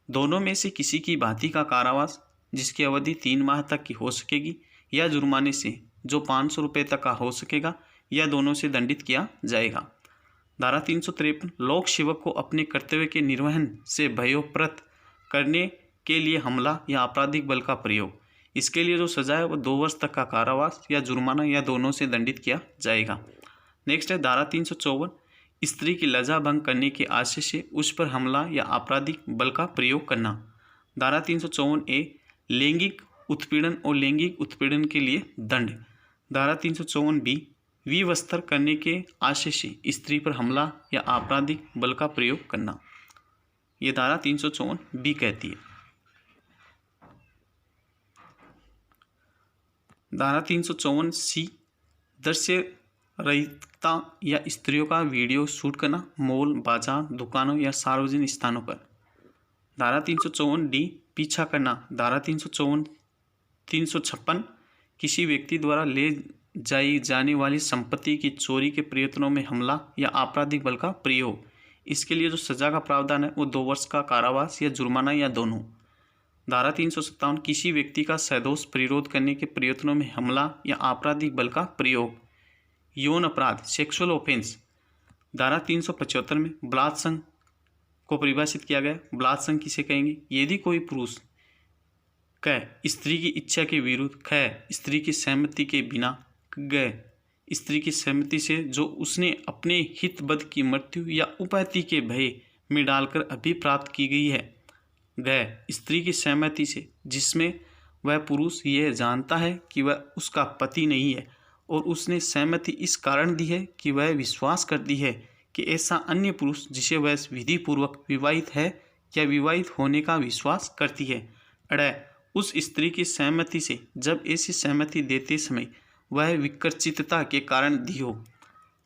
दोनों में से किसी की भांति का कारावास जिसकी अवधि 3 माह तक की हो सकेगी या जुर्माने से जो 500 रुपये तक का हो सकेगा या दोनों से दंडित किया जाएगा। धारा 353 लोक सेवक को अपने कर्तव्य के निर्वहन से भयोप्रत करने के लिए हमला या आपराधिक बल का प्रयोग। इसके लिए जो सजा है वो 2 वर्ष तक का कारावास या जुर्माना या दोनों से दंडित किया जाएगा। नेक्स्ट है धारा 354 स्त्री की लज्जा भंग करने के आशय से उस पर हमला या आपराधिक बल का प्रयोग करना। धारा 354 लैंगिक उत्पीड़न और लैंगिक उत्पीड़न के लिए दंड। धारा 354 विवस्त्र करने के आशय से स्त्री पर हमला या आपराधिक बल का प्रयोग करना, ये धारा 354 कहती है। धारा 354 दृश्य रहितता या स्त्रियों का वीडियो शूट करना मॉल, बाजार, दुकानों या सार्वजनिक स्थानों पर। धारा 354 पीछा करना। धारा 356 किसी व्यक्ति द्वारा ले जाई जाने वाली संपत्ति की चोरी के प्रयत्नों में हमला या आपराधिक बल का प्रयोग। इसके लिए जो सजा का प्रावधान है वो 2 वर्ष का कारावास या जुर्माना या दोनों। धारा 357 किसी व्यक्ति का सदोष प्रतिरोध करने के प्रयत्नों में हमला या आपराधिक बल का प्रयोग। यौन अपराध सेक्सुअल ऑफेंस। धारा 375 में बलात्संग को परिभाषित किया गया। बलात्संग किसे कहेंगे? यदि कोई पुरुष क स्त्री की इच्छा के विरुद्ध ख स्त्री की सहमति के बिना ग स्त्री की सहमति से जो उसने अपने हितबद्ध की मृत्यु या उपहति के भय में डालकर अभिप्राप्त की गई है। ग स्त्री की सहमति से जिसमें वह पुरुष यह जानता है कि वह उसका पति नहीं है और उसने सहमति इस कारण दी है कि वह विश्वास करती है कि ऐसा अन्य पुरुष जिसे वह विधिपूर्वक विवाहित है या विवाहित होने का विश्वास करती है। अड़ उस स्त्री की सहमति से जब ऐसी सहमति देते समय वह विकर्चितता के कारण दी हो।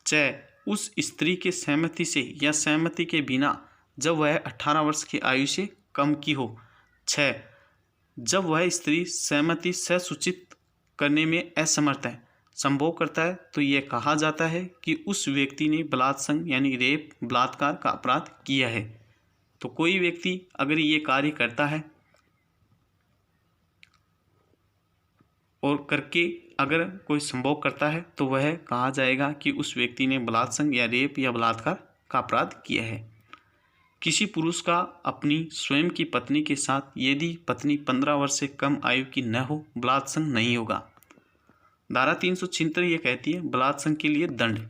च उस स्त्री के सहमति से या सहमति के बिना जब वह 18 वर्ष की आयु से कम की हो। 6 जब वह स्त्री सहमति सुसूचित करने में असमर्थ है, संभोग करता है, तो यह कहा जाता है कि उस व्यक्ति ने बलात्संग यानी रेप बलात्कार का अपराध किया है। तो कोई व्यक्ति अगर ये कार्य करता है और करके अगर कोई संभोग करता है तो वह कहा जाएगा कि उस व्यक्ति ने बलात्संग या रेप या बलात्कार का अपराध किया है। किसी पुरुष का अपनी स्वयं की पत्नी के साथ यदि पत्नी 15 वर्ष से कम आयु की न हो, बलात्संग नहीं होगा। धारा 376 ये कहती है बलात्संग के लिए दंड।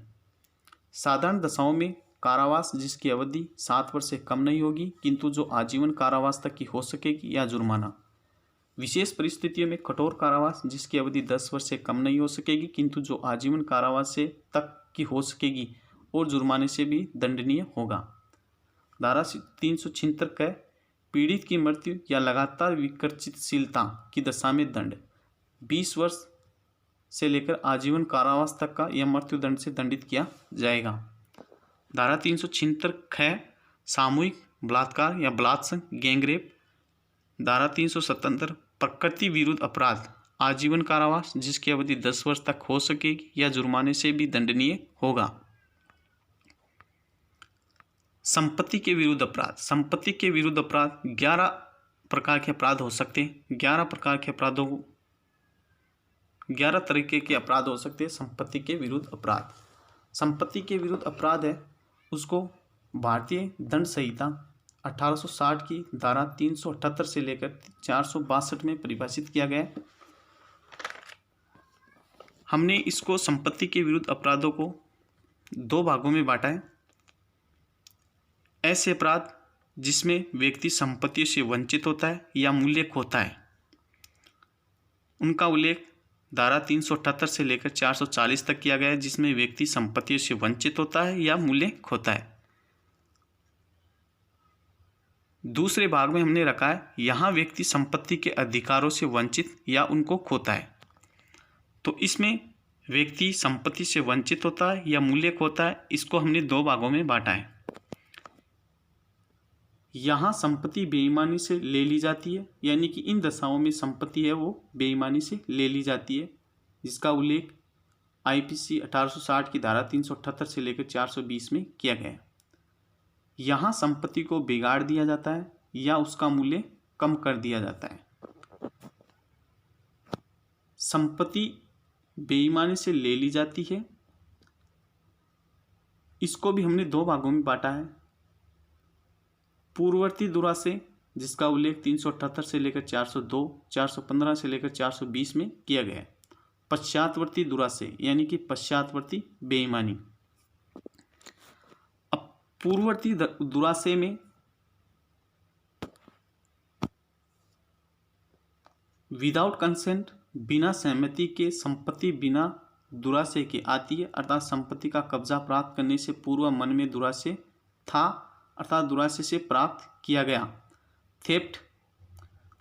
साधारण दशाओं में कारावास जिसकी अवधि 7 वर्ष से कम नहीं होगी किंतु जो आजीवन कारावास तक की हो सकेगी या जुर्माना। विशेष परिस्थितियों में कठोर कारावास जिसकी अवधि 10 वर्ष से कम नहीं हो सकेगी किंतु जो आजीवन कारावास से तक की हो सकेगी और जुर्माने से भी दंडनीय होगा। धारा 376 क, पीड़ित की मृत्यु या लगातार विकर्षितशीलता की दशा में दंड 20 वर्ष से लेकर आजीवन कारावास तक का या मृत्यु दंड से दंडित किया जाएगा। धारा 376 ख, सामूहिक बलात्कार या बलात्संग गैंगरेप। धारा 377 प्रकृति विरुद्ध अपराध, आजीवन कारावास जिसकी अवधि 10 वर्ष तक हो सकेगी या जुर्माने से भी दंडनीय होगा। संपत्ति के विरुद्ध अपराध, संपत्ति के विरुद्ध अपराध 11 प्रकार के अपराध हो सकते हैं। 11 प्रकार के अपराधों को 11 तरीके के अपराध हो सकते हैं। संपत्ति के विरुद्ध अपराध, संपत्ति के विरुद्ध अपराध है उसको भारतीय दंड संहिता 1860 की धारा 378 से लेकर 462 में परिभाषित किया गया है। हमने इसको संपत्ति के विरुद्ध अपराधों को 2 भागों में बांटा है। ऐसे अपराध जिसमें व्यक्ति संपत्ति से वंचित होता है या मूल्य खोता है, उनका उल्लेख धारा 378 से लेकर 440 तक किया गया है, जिसमें व्यक्ति संपत्ति से वंचित होता है या मूल्य खोता है। दूसरे भाग में हमने रखा है यहाँ व्यक्ति संपत्ति के अधिकारों से वंचित या उनको खोता है। तो इसमें व्यक्ति संपत्ति से वंचित होता है या मूल्य खोता है, इसको हमने 2 भागों में बांटा है। यहाँ संपत्ति बेईमानी से ले ली जाती है, यानी कि इन दशाओं में संपत्ति है वो बेईमानी से ले ली जाती है, जिसका उल्लेख आईपीसी 1860 की धारा 378 से लेकर 420 में किया गया है। यहाँ संपत्ति को बिगाड़ दिया जाता है या उसका मूल्य कम कर दिया जाता है। संपत्ति बेईमानी से ले ली जाती है, इसको भी हमने 2 भागों में बांटा है। पूर्ववर्ती दुरासे जिसका उल्लेख 378 से लेकर 402, 415 से लेकर 420 में किया गया है। पश्चातवर्ती दुरासे यानी कि पश्चातवर्ती बेईमानी। अब पूर्ववर्ती दुरासे में विदाउट कंसेंट, बिना सहमति के संपत्ति बिना दुरासे के आती है, अर्थात संपत्ति का कब्जा प्राप्त करने से पूर्व मन में दुरासे था, अर्थात दुरासे से प्राप्त किया गया। थेफ्ट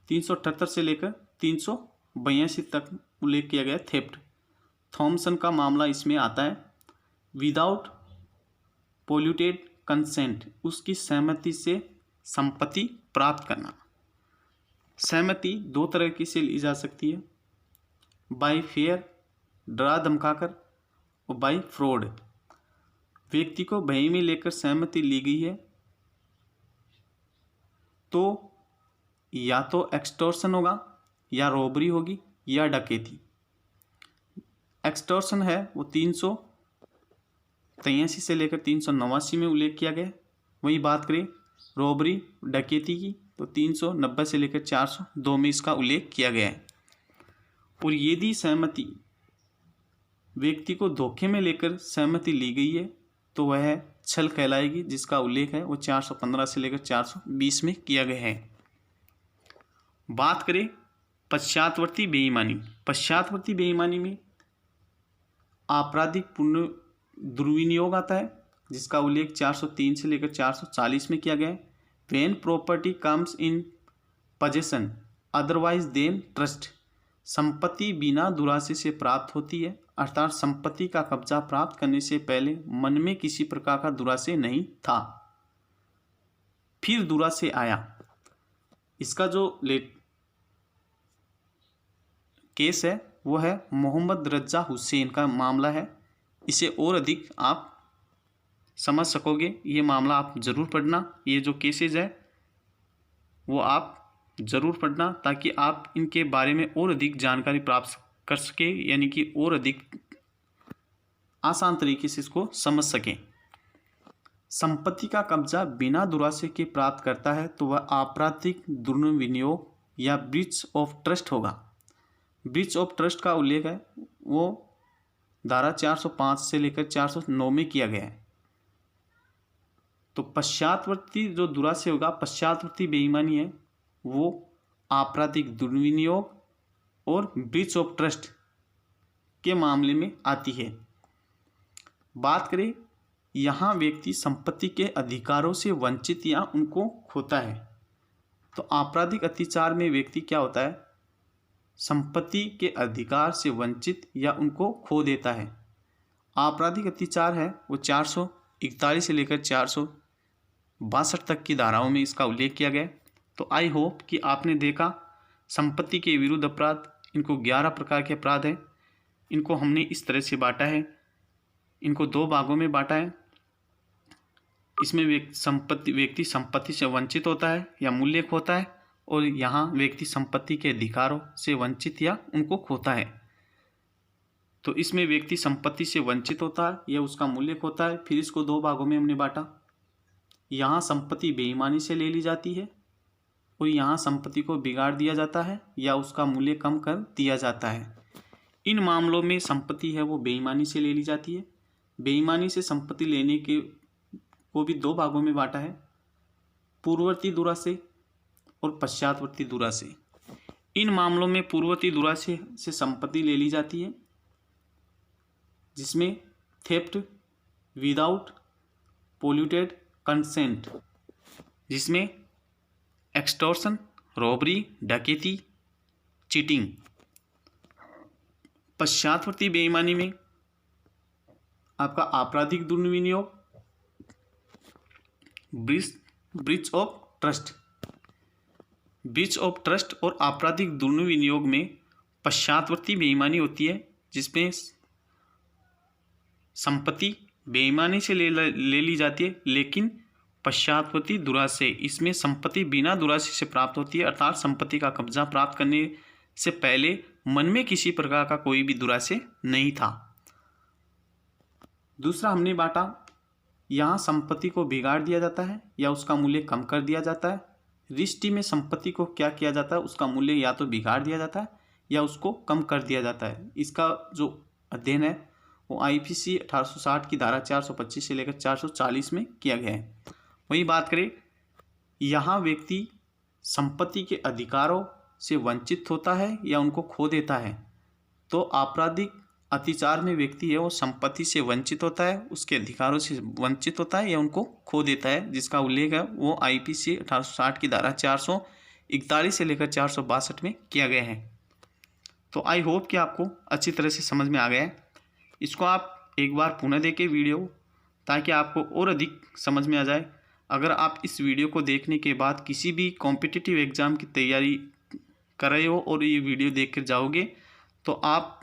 378 से लेकर 382 तक उल्लेख किया गया थेफ्ट। थॉमसन का मामला इसमें आता है। विदाउट पोल्यूटेड कंसेंट, उसकी सहमति से संपत्ति प्राप्त करना। सहमति 2 तरह की से ली जा सकती है, बाय फेयर डरा धमकाकर और बाय फ्रॉड। व्यक्ति को भय में लेकर सहमति ली गई है तो या तो एक्सटॉर्शन होगा या रॉबरी होगी या डकैती। एक्सटॉर्शन है वो 383 से लेकर 389 में उल्लेख किया गया। वही बात करें रॉबरी डकैती की तो 390 से लेकर 402 में इसका उल्लेख किया गया है। और यदि सहमति व्यक्ति को धोखे में लेकर सहमति ली गई है तो वह छल कहलाएगी, जिसका उल्लेख है वो 415 से लेकर 420 में किया गया है। बात करें पश्चातवर्ती बेईमानी। पश्चातवर्ती बेईमानी में आपराधिक पुण्य दुर्विनियोग आता है, जिसका उल्लेख 403 से लेकर 440 में किया गया है। When property comes in possession otherwise than trust, संपत्ति बिना दुरासे से प्राप्त होती है, अर्थात संपत्ति का कब्जा प्राप्त करने से पहले मन में किसी प्रकार का दुरासे नहीं था, फिर दुरासे आया। इसका जो केस है वो है मोहम्मद रजा हुसैन का मामला है। इसे और अधिक आप समझ सकोगे, ये मामला आप ज़रूर पढ़ना। ये जो केसेज है वो आप ज़रूर पढ़ना ताकि आप इनके बारे में और अधिक जानकारी प्राप्त कर सके, यानी कि और अधिक आसान तरीके से इसको समझ सकें। संपत्ति का कब्जा बिना दुरासे के प्राप्त करता है तो वह आपराधिक दुर्विनियोग या ब्रीच ऑफ ट्रस्ट होगा। ब्रीच ऑफ ट्रस्ट का उल्लेख है वो धारा 405 से लेकर 409 में किया गया है। तो पश्चातवर्ती जो दुरासे होगा, पश्चातवर्ती बेईमानी है, वो आपराधिक दुर्विनियोग और ब्रीच ऑफ ट्रस्ट के मामले में आती है। बात करें यहाँ व्यक्ति संपत्ति के अधिकारों से वंचित या उनको खोता है। तो आपराधिक अत्याचार में व्यक्ति क्या होता है, संपत्ति के अधिकार से वंचित या उनको खो देता है। आपराधिक अत्याचार है वो 441 से लेकर 462 तक की धाराओं में इसका उल्लेख किया गया। तो आई होप कि आपने देखा संपत्ति के विरुद्ध अपराध, इनको 11 प्रकार के अपराध हैं। इनको हमने इस तरह से बांटा है, इनको 2 भागों में बांटा है। इसमें व्यक्ति संपत्ति से वंचित होता है या मूल्य खोता है, और यहाँ व्यक्ति संपत्ति के अधिकारों से वंचित या उनको खोता है। तो इसमें व्यक्ति संपत्ति से वंचित होता है या उसका मूल्य खोता है। फिर इसको 2 भागों में हमने बांटा। यहाँ संपत्ति बेईमानी से ले ली जाती है और यहाँ संपत्ति को बिगाड़ दिया जाता है या उसका मूल्य कम कर दिया जाता है। इन मामलों में संपत्ति है वो बेईमानी से ले ली जाती है। बेईमानी से संपत्ति लेने के को भी 2 भागों में बांटा है, पूर्ववर्ती दुरासे और पश्चातवर्ती दुरासे। इन मामलों में पूर्ववर्ती दुरासे से संपत्ति ले ली जाती है, जिसमें थेफ्ट विदाउट पोल्यूटेड कंसेंट, जिसमें एक्सटॉर्शन, रॉबरी, डकैती, चीटिंग। पश्चातवर्ती बेईमानी में आपका आपराधिक दुर्विनियोग, breach of trust. Breach of trust और आपराधिक दुर्विनियोग में पश्चातवर्ती बेईमानी होती है, जिसमें संपत्ति बेईमानी से ले ली जाती है, लेकिन पश्चातवर्ती दुरासे, इसमें संपत्ति बिना दुरासे से प्राप्त होती है, अर्थात संपत्ति का कब्जा प्राप्त करने से पहले मन में किसी प्रकार का कोई भी दुरासे नहीं था। दूसरा हमने बांटा, यहाँ संपत्ति को बिगाड़ दिया जाता है या उसका मूल्य कम कर दिया जाता है। रिश्ती में संपत्ति को क्या किया जाता है, उसका मूल्य या तो बिगाड़ दिया जाता है या उसको कम कर दिया जाता है। इसका जो अध्ययन है वो आईपीसी 1860 की धारा 425 से लेकर 440 में किया गया है। वही बात करें, यहाँ व्यक्ति संपत्ति के अधिकारों से वंचित होता है या उनको खो देता है। तो आपराधिक अत्याचार में व्यक्ति है वो संपत्ति से वंचित होता है, उसके अधिकारों से वंचित होता है या उनको खो देता है, जिसका उल्लेख है वो आईपीसी 1860 की धारा 441 से लेकर 462 में किया गया है। तो आई होप कि आपको अच्छी तरह से समझ में आ गया है। इसको आप एक बार पुनः देखें वीडियो, ताकि आपको और अधिक समझ में आ जाए। अगर आप इस वीडियो को देखने के बाद किसी भी कॉम्पिटिटिव एग्ज़ाम की तैयारी कर रहे हो और ये वीडियो देख कर जाओगे, तो आप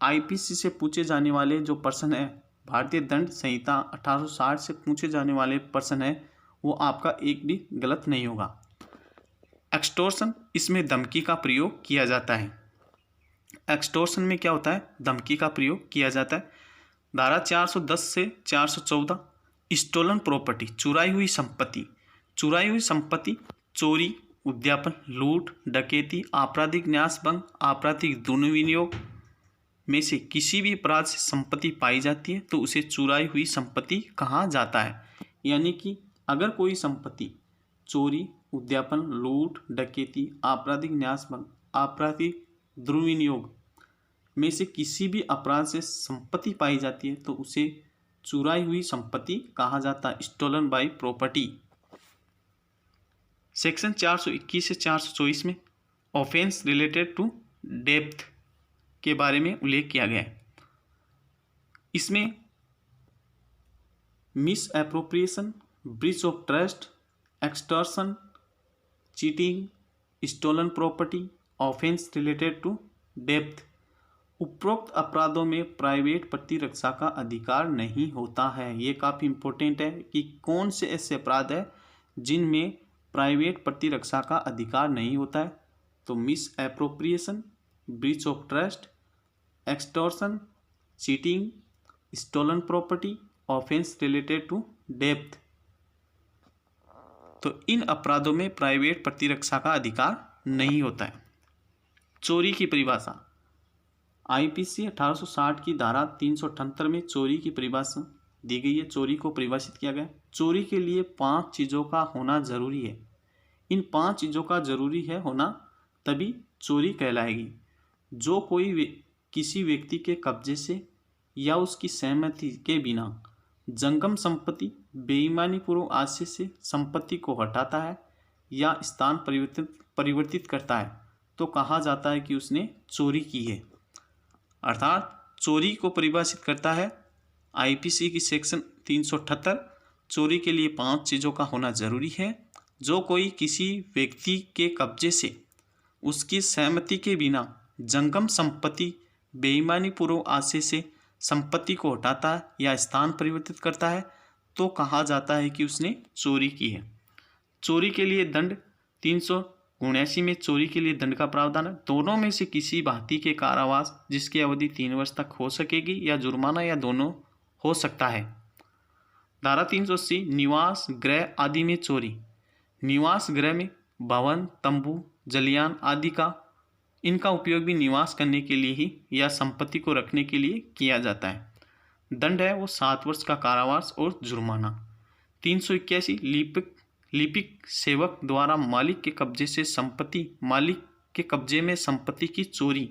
आईपीसी से पूछे जाने वाले जो प्रश्न है, भारतीय दंड संहिता 1860 से पूछे जाने वाले प्रश्न है, वो आपका एक भी गलत नहीं होगा। एक्सटॉर्शन, इसमें धमकी का प्रयोग किया जाता है। एक्सटॉर्शन में क्या होता है, धमकी का प्रयोग किया जाता है। धारा 410 से 414, स्टोलन प्रॉपर्टी, चुराई हुई संपत्ति। चुराई हुई संपत्ति चोरी, उद्यापन, लूट, डकैती, आपराधिक न्यासभंग, आपराधिक दुर्विनियोग में से किसी भी अपराध से संपत्ति पाई जाती है तो उसे चुराई हुई संपत्ति कहा जाता है। यानी कि अगर कोई संपत्ति चोरी, उद्यापन, लूट, डकैती, आपराधिक न्यासभंग, आपराधिक दुर्विनियोग में से किसी भी अपराध से संपत्ति पाई जाती है तो उसे चुराई हुई संपत्ति कहा जाता है, स्टोलन बाय प्रॉपर्टी। सेक्शन 421 से 424 में ऑफेंस रिलेटेड टू डेप्थ के बारे में उल्लेख किया गया है। इसमें misappropriation, breach of trust, extortion, cheating, stolen property, offence related to depth, उपरोक्त अपराधों में प्राइवेट प्रतिरक्षा का अधिकार नहीं होता है। ये काफ़ी इंपॉर्टेंट है कि कौन से ऐसे अपराध है जिनमें प्राइवेट प्रतिरक्षा का अधिकार नहीं होता है। तो misappropriation, breach of trust, extortion, cheating, stolen property, offence related to depth. तो इन अपराधों में प्राइवेट प्रतिरक्षा का अधिकार नहीं होता है। चोरी की परिभाषा, आईपीसी 1860 की धारा 378 में चोरी की परिभाषा दी गई है। चोरी को परिभाषित किया गया। चोरी के लिए 5 चीज़ों का होना जरूरी है। इन 5 चीज़ों का जरूरी है होना, तभी चोरी कहलाएगी। जो कोई किसी व्यक्ति के कब्जे से या उसकी सहमति के बिना जंगम संपत्ति बेईमानी पूर्व आशय से संपत्ति को हटाता है या स्थान परिवर्तित करता है तो कहा जाता है कि उसने चोरी की है। अर्थात चोरी को परिभाषित करता है आईपीसी की सेक्शन 378। चोरी के लिए 5 चीज़ों का होना जरूरी है। जो कोई किसी व्यक्ति के कब्जे से उसकी सहमति के बिना जंगम संपत्ति बेईमानी पूर्व आशय से संपत्ति को हटाता है या स्थान परिवर्तित करता है तो कहा जाता है कि उसने चोरी की है। चोरी के लिए दंड 379 में चोरी के लिए दंड का प्रावधान है। दोनों में से किसी भांति के कारावास जिसकी अवधि 3 वर्ष तक हो सकेगी या जुर्माना या दोनों हो सकता है। धारा 380 निवास गृह आदि में चोरी। निवास गृह में भवन, तंबू, जलियान आदि का इनका उपयोग भी निवास करने के लिए ही या संपत्ति को रखने के लिए किया जाता है। दंड है वो 7 वर्ष का कारावास और जुर्माना। 381 लिपिक सेवक द्वारा मालिक के कब्जे से संपत्ति मालिक के कब्जे में संपत्ति की चोरी।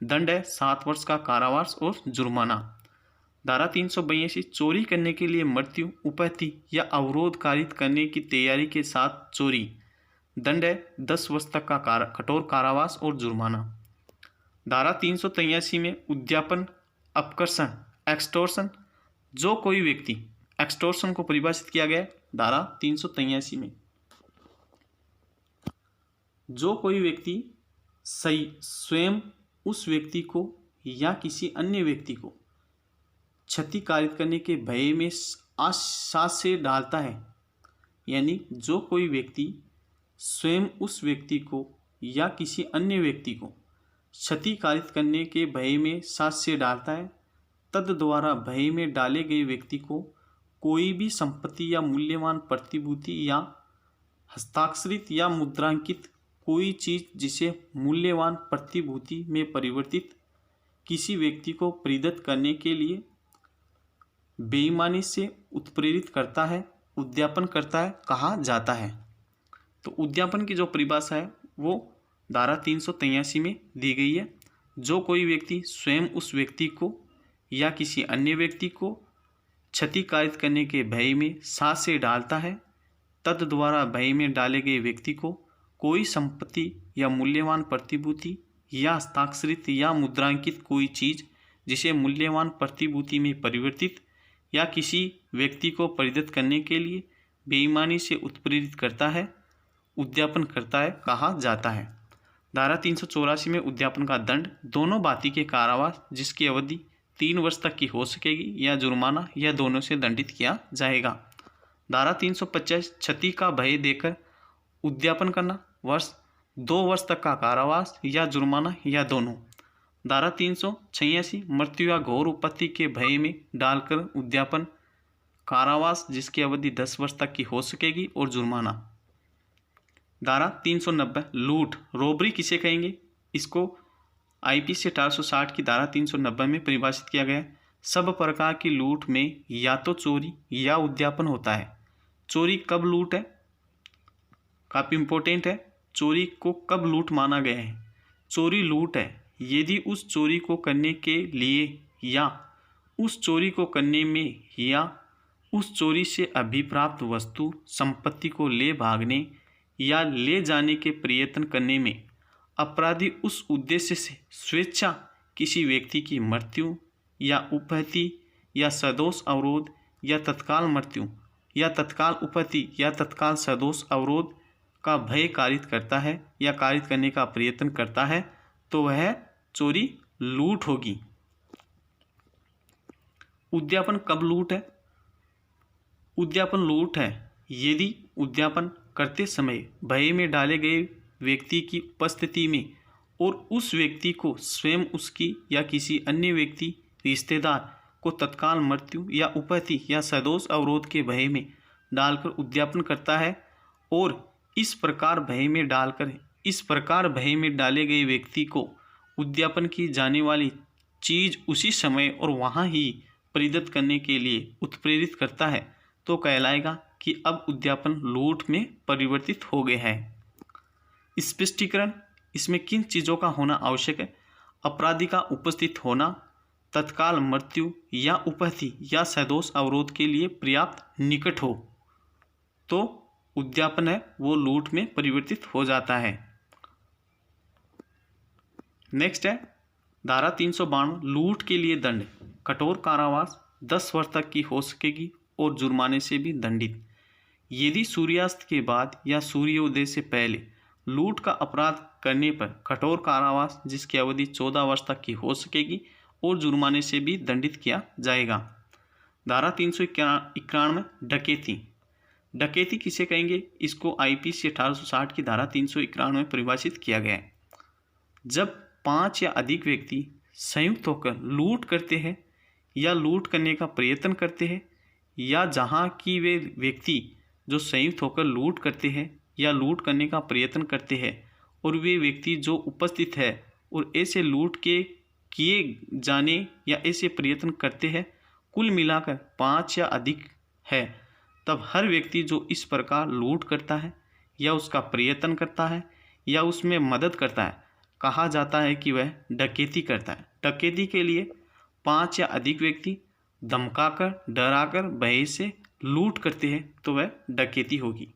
दंड है 7 वर्ष का कारावास और जुर्माना। धारा 382 चोरी करने के लिए मृत्यु, उपैती या अवरोध कारित करने की तैयारी के साथ चोरी। दंड है 10 वर्ष तक का कठोर कारावास और जुर्माना। धारा 383 में उद्यापन, अपकर्षण, एक्सटॉर्शन। जो कोई व्यक्ति एक्सटॉर्शन को परिभाषित किया गया है धारा 383 में। जो कोई व्यक्ति स्वयं उस व्यक्ति को या किसी अन्य व्यक्ति को क्षति कारित करने के भय में आश्वास से डालता है, यानी जो कोई व्यक्ति स्वयं उस व्यक्ति को या किसी अन्य व्यक्ति को क्षति कारित करने के भय में सास से डालता है, तद द्वारा भय में डाले गए व्यक्ति को कोई भी संपत्ति या मूल्यवान प्रतिभूति या हस्ताक्षरित या मुद्रांकित कोई चीज जिसे मूल्यवान प्रतिभूति में परिवर्तित किसी व्यक्ति को प्रेरित करने के लिए बेईमानी से उत्प्रेरित करता है, उद्यापन करता है, कहा जाता है। तो उद्यापन की जो परिभाषा है वो धारा 383 में दी गई है। जो कोई व्यक्ति स्वयं उस व्यक्ति को या किसी अन्य व्यक्ति को क्षति कारित करने के भय में सास से डालता है, तद द्वारा भय में डाले गए व्यक्ति को कोई संपत्ति या मूल्यवान प्रतिभूति या हस्ताक्षरित या मुद्रांकित कोई चीज जिसे मूल्यवान प्रतिभूति में परिवर्तित या किसी व्यक्ति को प्रेरित करने के लिए बेईमानी से उत्प्रेरित करता है, उद्यापन करता है, कहा जाता है। धारा 384 में उद्यापन का दंड दोनों भांति के कारावास जिसकी अवधि 3 वर्ष तक की हो सकेगी या जुर्माना या दोनों से दंडित किया जाएगा। धारा 350 क्षति का भय देकर उद्यापन करना 2 वर्ष तक का कारावास या जुर्माना या दोनों। धारा 386 मृत्यु या घोर उपत्ति के भय में डालकर उद्यापन, कारावास जिसकी अवधि 10 वर्ष तक की हो सकेगी और जुर्माना। धारा 390 लूट, रोबरी किसे कहेंगे, इसको आईपीसी 460 की धारा 390 में परिभाषित किया गया है। सब प्रकार की लूट में या तो चोरी या उद्यापन होता है। चोरी कब लूट है, काफ़ी इंपॉर्टेंट है। चोरी को कब लूट माना गया है? चोरी लूट है यदि उस चोरी को करने के लिए या उस चोरी को करने में या उस चोरी से अभिप्राप्त वस्तु संपत्ति को ले भागने या ले जाने के प्रयत्न करने में अपराधी उस उद्देश्य से स्वेच्छा किसी व्यक्ति की मृत्यु या उपहति या सदोष अवरोध या तत्काल मृत्यु या तत्काल उपहति या तत्काल सदोष अवरोध का भय कारित करता है या कारित करने का प्रयत्न करता है तो वह चोरी लूट होगी। उद्यापन कब लूट है? उद्यापन लूट है यदि उद्यापन करते समय भय में डाले गए व्यक्ति की उपस्थिति में और उस व्यक्ति को स्वयं उसकी या किसी अन्य व्यक्ति रिश्तेदार को तत्काल मृत्यु या उपहति या सदोष अवरोध के भय में डालकर उद्यापन करता है और इस प्रकार भय में डाले गए व्यक्ति को उद्यापन की जाने वाली चीज उसी समय और वहाँ ही प्रेरित करने के लिए उत्प्रेरित करता है तो कहलाएगा कि अब उद्यापन लूट में परिवर्तित हो गया है। स्पष्टीकरण, इसमें किन चीज़ों का होना आवश्यक है? अपराधी का उपस्थित होना, तत्काल मृत्यु या उपहति या सदोष अवरोध के लिए पर्याप्त निकट हो तो उद्यापन है वो लूट में परिवर्तित हो जाता है। नेक्स्ट है धारा 392 लूट के लिए दंड। कठोर कारावास 10 वर्ष तक की हो सकेगी और जुर्माने से भी दंडित। यदि सूर्यास्त के बाद या सूर्योदय से पहले लूट का अपराध करने पर कठोर कारावास जिसकी अवधि 14 वर्ष तक की हो सकेगी और जुर्माने से भी दंडित किया जाएगा। धारा 391 डकैती। डकैती किसे कहेंगे? इसको आईपीसी 1860 की धारा 391 में परिभाषित किया गया है। जब 5 या अधिक व्यक्ति संयुक्त होकर लूट करते हैं या लूट करने का प्रयत्न करते हैं या जहां की वे व्यक्ति जो संयुक्त होकर लूट करते हैं या लूट करने का प्रयत्न करते हैं और वे व्यक्ति जो उपस्थित है और ऐसे लूट के किए जाने या ऐसे प्रयत्न करते हैं कुल मिलाकर 5 या अधिक है, तब हर व्यक्ति जो इस प्रकार लूट करता है या उसका प्रयत्न करता है या उसमें मदद करता है कहा जाता है कि वह डकैती करता है। डकैती के लिए 5 या अधिक व्यक्ति धमकाकर, डराकर, भय से लूट करते हैं तो वह डकैती होगी।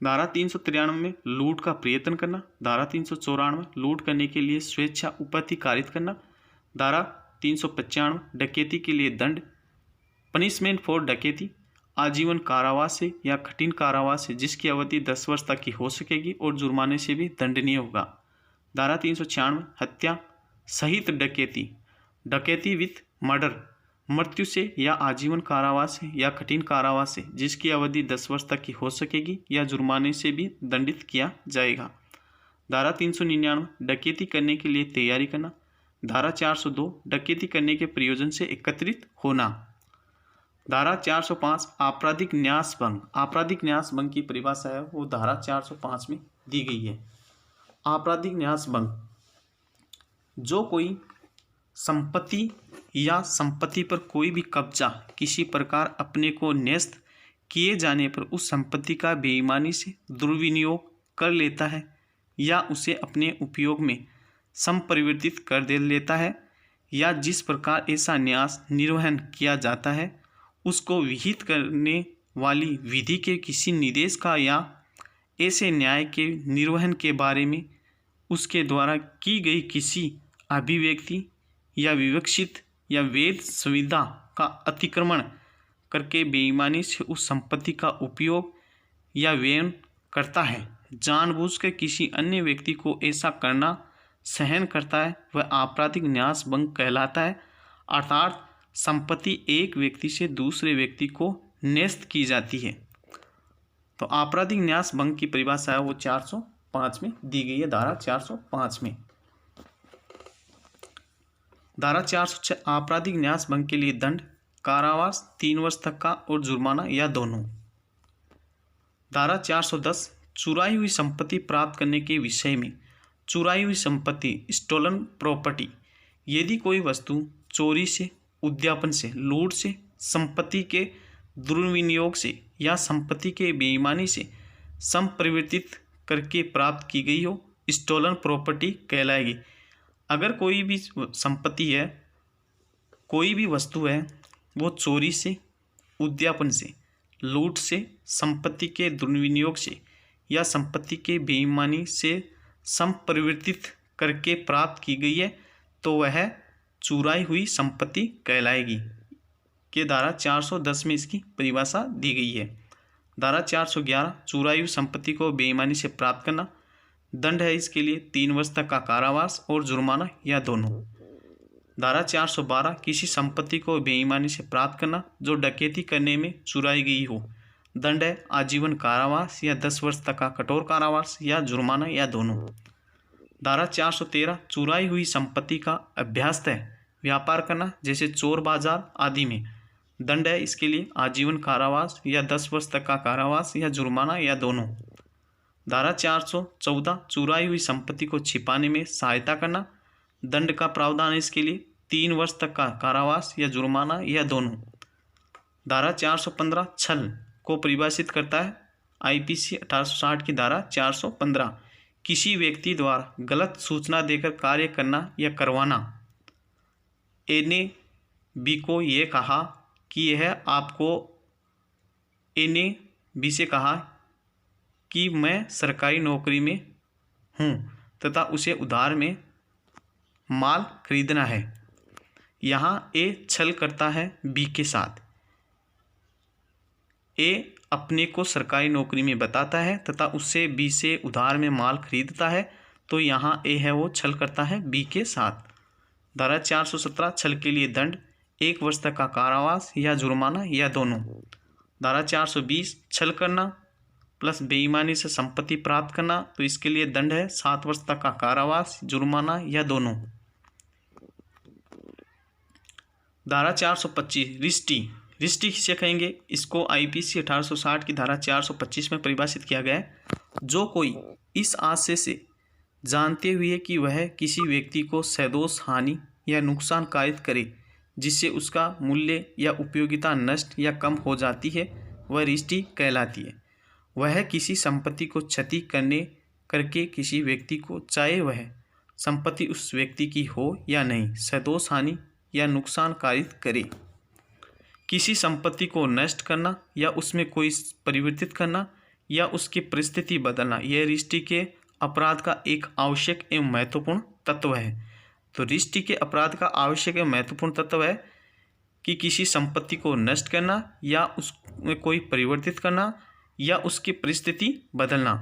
धारा 393 में लूट का प्रयत्न करना। धारा 394 लूट करने के लिए स्वेच्छा उपहति कारित करना। धारा 395 डकैती के लिए दंड। पनिशमेंट फॉर डकैती आजीवन कारावास से या कठिन कारावास से जिसकी अवधि 10 वर्ष तक की हो सकेगी और जुर्माने से भी दंडनीय होगा। धारा 396 हत्या सहित डकैती। डकैती विथ मर्डर मृत्यु से या आजीवन कारावास से या कठिन कारावास से जिसकी अवधि 10 वर्ष तक की हो सकेगी या जुर्माने से भी दंडित किया जाएगा। धारा 399 डकैती करने के लिए तैयारी करना। धारा 402 डकैती करने के प्रयोजन से एकत्रित होना। धारा 405 आपराधिक न्यास भंग। आपराधिक न्यास भंग की परिभाषा है वो धारा 405 में दी गई है। आपराधिक न्यास भंग जो कोई संपत्ति या संपत्ति पर कोई भी कब्जा किसी प्रकार अपने को न्यस्त किए जाने पर उस संपत्ति का बेईमानी से दुर्विनियोग कर लेता है या उसे अपने उपयोग में संपरिवर्तित कर दे लेता है या जिस प्रकार ऐसा न्यास निर्वहन किया जाता है उसको विहित करने वाली विधि के किसी निर्देश का या ऐसे न्याय के निर्वहन के बारे में उसके द्वारा की गई किसी अभिव्यक्ति या विवक्षित या वेद संविदा का अतिक्रमण करके बेईमानी से उस संपत्ति का उपयोग या व्यय करता है, जानबूझकर किसी अन्य व्यक्ति को ऐसा करना सहन करता है, वह आपराधिक न्यास भंग कहलाता है। अर्थात संपत्ति एक व्यक्ति से दूसरे व्यक्ति को न्यस्त की जाती है। तो आपराधिक न्यास भंग की परिभाषा है वो 405 में दी गई है। धारा 405 में धारा 406 आपराधिक न्यास भंग के लिए दंड कारावास 3 वर्ष तक का और जुर्माना या दोनों। धारा 410 चुराई हुई संपत्ति प्राप्त करने के विषय में। चुराई हुई संपत्ति स्टोलन प्रॉपर्टी यदि कोई वस्तु चोरी से, उद्यापन से, लूट से, संपत्ति के दुर्विनियोग से या संपत्ति के बेईमानी से संपरिवर्तित करके प्राप्त की गई हो स्टोलन प्रॉपर्टी कहलाएगी। अगर कोई भी संपत्ति है, कोई भी वस्तु है, वो चोरी से, उद्यापन से, लूट से, संपत्ति के दुर्विनियोग से या संपत्ति के बेईमानी से संपरिवर्तित करके प्राप्त की गई है तो वह चुराई हुई संपत्ति कहलाएगी। के धारा 410 में इसकी परिभाषा दी गई है। धारा 411 चुराई हुई संपत्ति को बेईमानी से प्राप्त करना। दंड है इसके लिए 3 वर्ष तक का कारावास और जुर्माना या दोनों। धारा 412 किसी संपत्ति को बेईमानी से प्राप्त करना जो डकैती करने में चुराई गई हो। दंड है आजीवन कारावास या 10 वर्ष तक का कठोर कारावास या जुर्माना या दोनों। धारा 413 चुराई हुई संपत्ति का अभ्यासतः व्यापार करना जैसे चोर बाजार आदि में। दंड है इसके लिए आजीवन कारावास या 10 वर्ष तक का कारावास या जुर्माना या दोनों। धारा 414 चुराई हुई संपत्ति को छिपाने में सहायता करना। दंड का प्रावधान है इसके लिए 3 वर्ष तक का कारावास या जुर्माना या दोनों। धारा 415 छल को परिभाषित करता है। आईपीसी 1860 की धारा 415 किसी व्यक्ति द्वारा गलत सूचना देकर कार्य करना या करवाना। ए ने बी को ये कहा कि यह आपको, ए ने बी से कहा कि मैं सरकारी नौकरी में हूँ तथा उसे उधार में माल खरीदना है। यहाँ ए छल करता है बी के साथ। ए अपने को सरकारी नौकरी में बताता है तथा उससे बी से उधार में माल खरीदता है, तो यहाँ ए है वो छल करता है बी के साथ। धारा 417 छल के लिए दंड 1 वर्ष तक का कारावास या जुर्माना या दोनों। धारा 420 छल करना प्लस बेईमानी से संपत्ति प्राप्त करना, तो इसके लिए दंड है 7 वर्ष तक का कारावास, जुर्माना या दोनों। धारा 425 रिश्ती किसे कहेंगे? इसको आईपीसी 1860 की धारा 425 में परिभाषित किया गया है। जो कोई इस आशय से जानते हुए कि वह किसी व्यक्ति को सदोष हानि या नुकसान कारित करे जिससे उसका मूल्य या उपयोगिता नष्ट या कम हो जाती है, वह रिश्ती कहलाती है। वह किसी संपत्ति को क्षति करके किसी व्यक्ति को, चाहे वह संपत्ति उस व्यक्ति की हो या नहीं, सदोष हानि या नुकसान कारित करे। किसी संपत्ति को नष्ट करना या उसमें कोई परिवर्तित करना या उसकी परिस्थिति बदलना, यह रिश्ती के अपराध का एक आवश्यक एवं महत्वपूर्ण तत्व है। तो रिश्ती के अपराध का आवश्यक एवं महत्वपूर्ण तत्व है कि किसी संपत्ति को नष्ट करना या उसमें कोई परिवर्तित करना या उसकी परिस्थिति बदलना।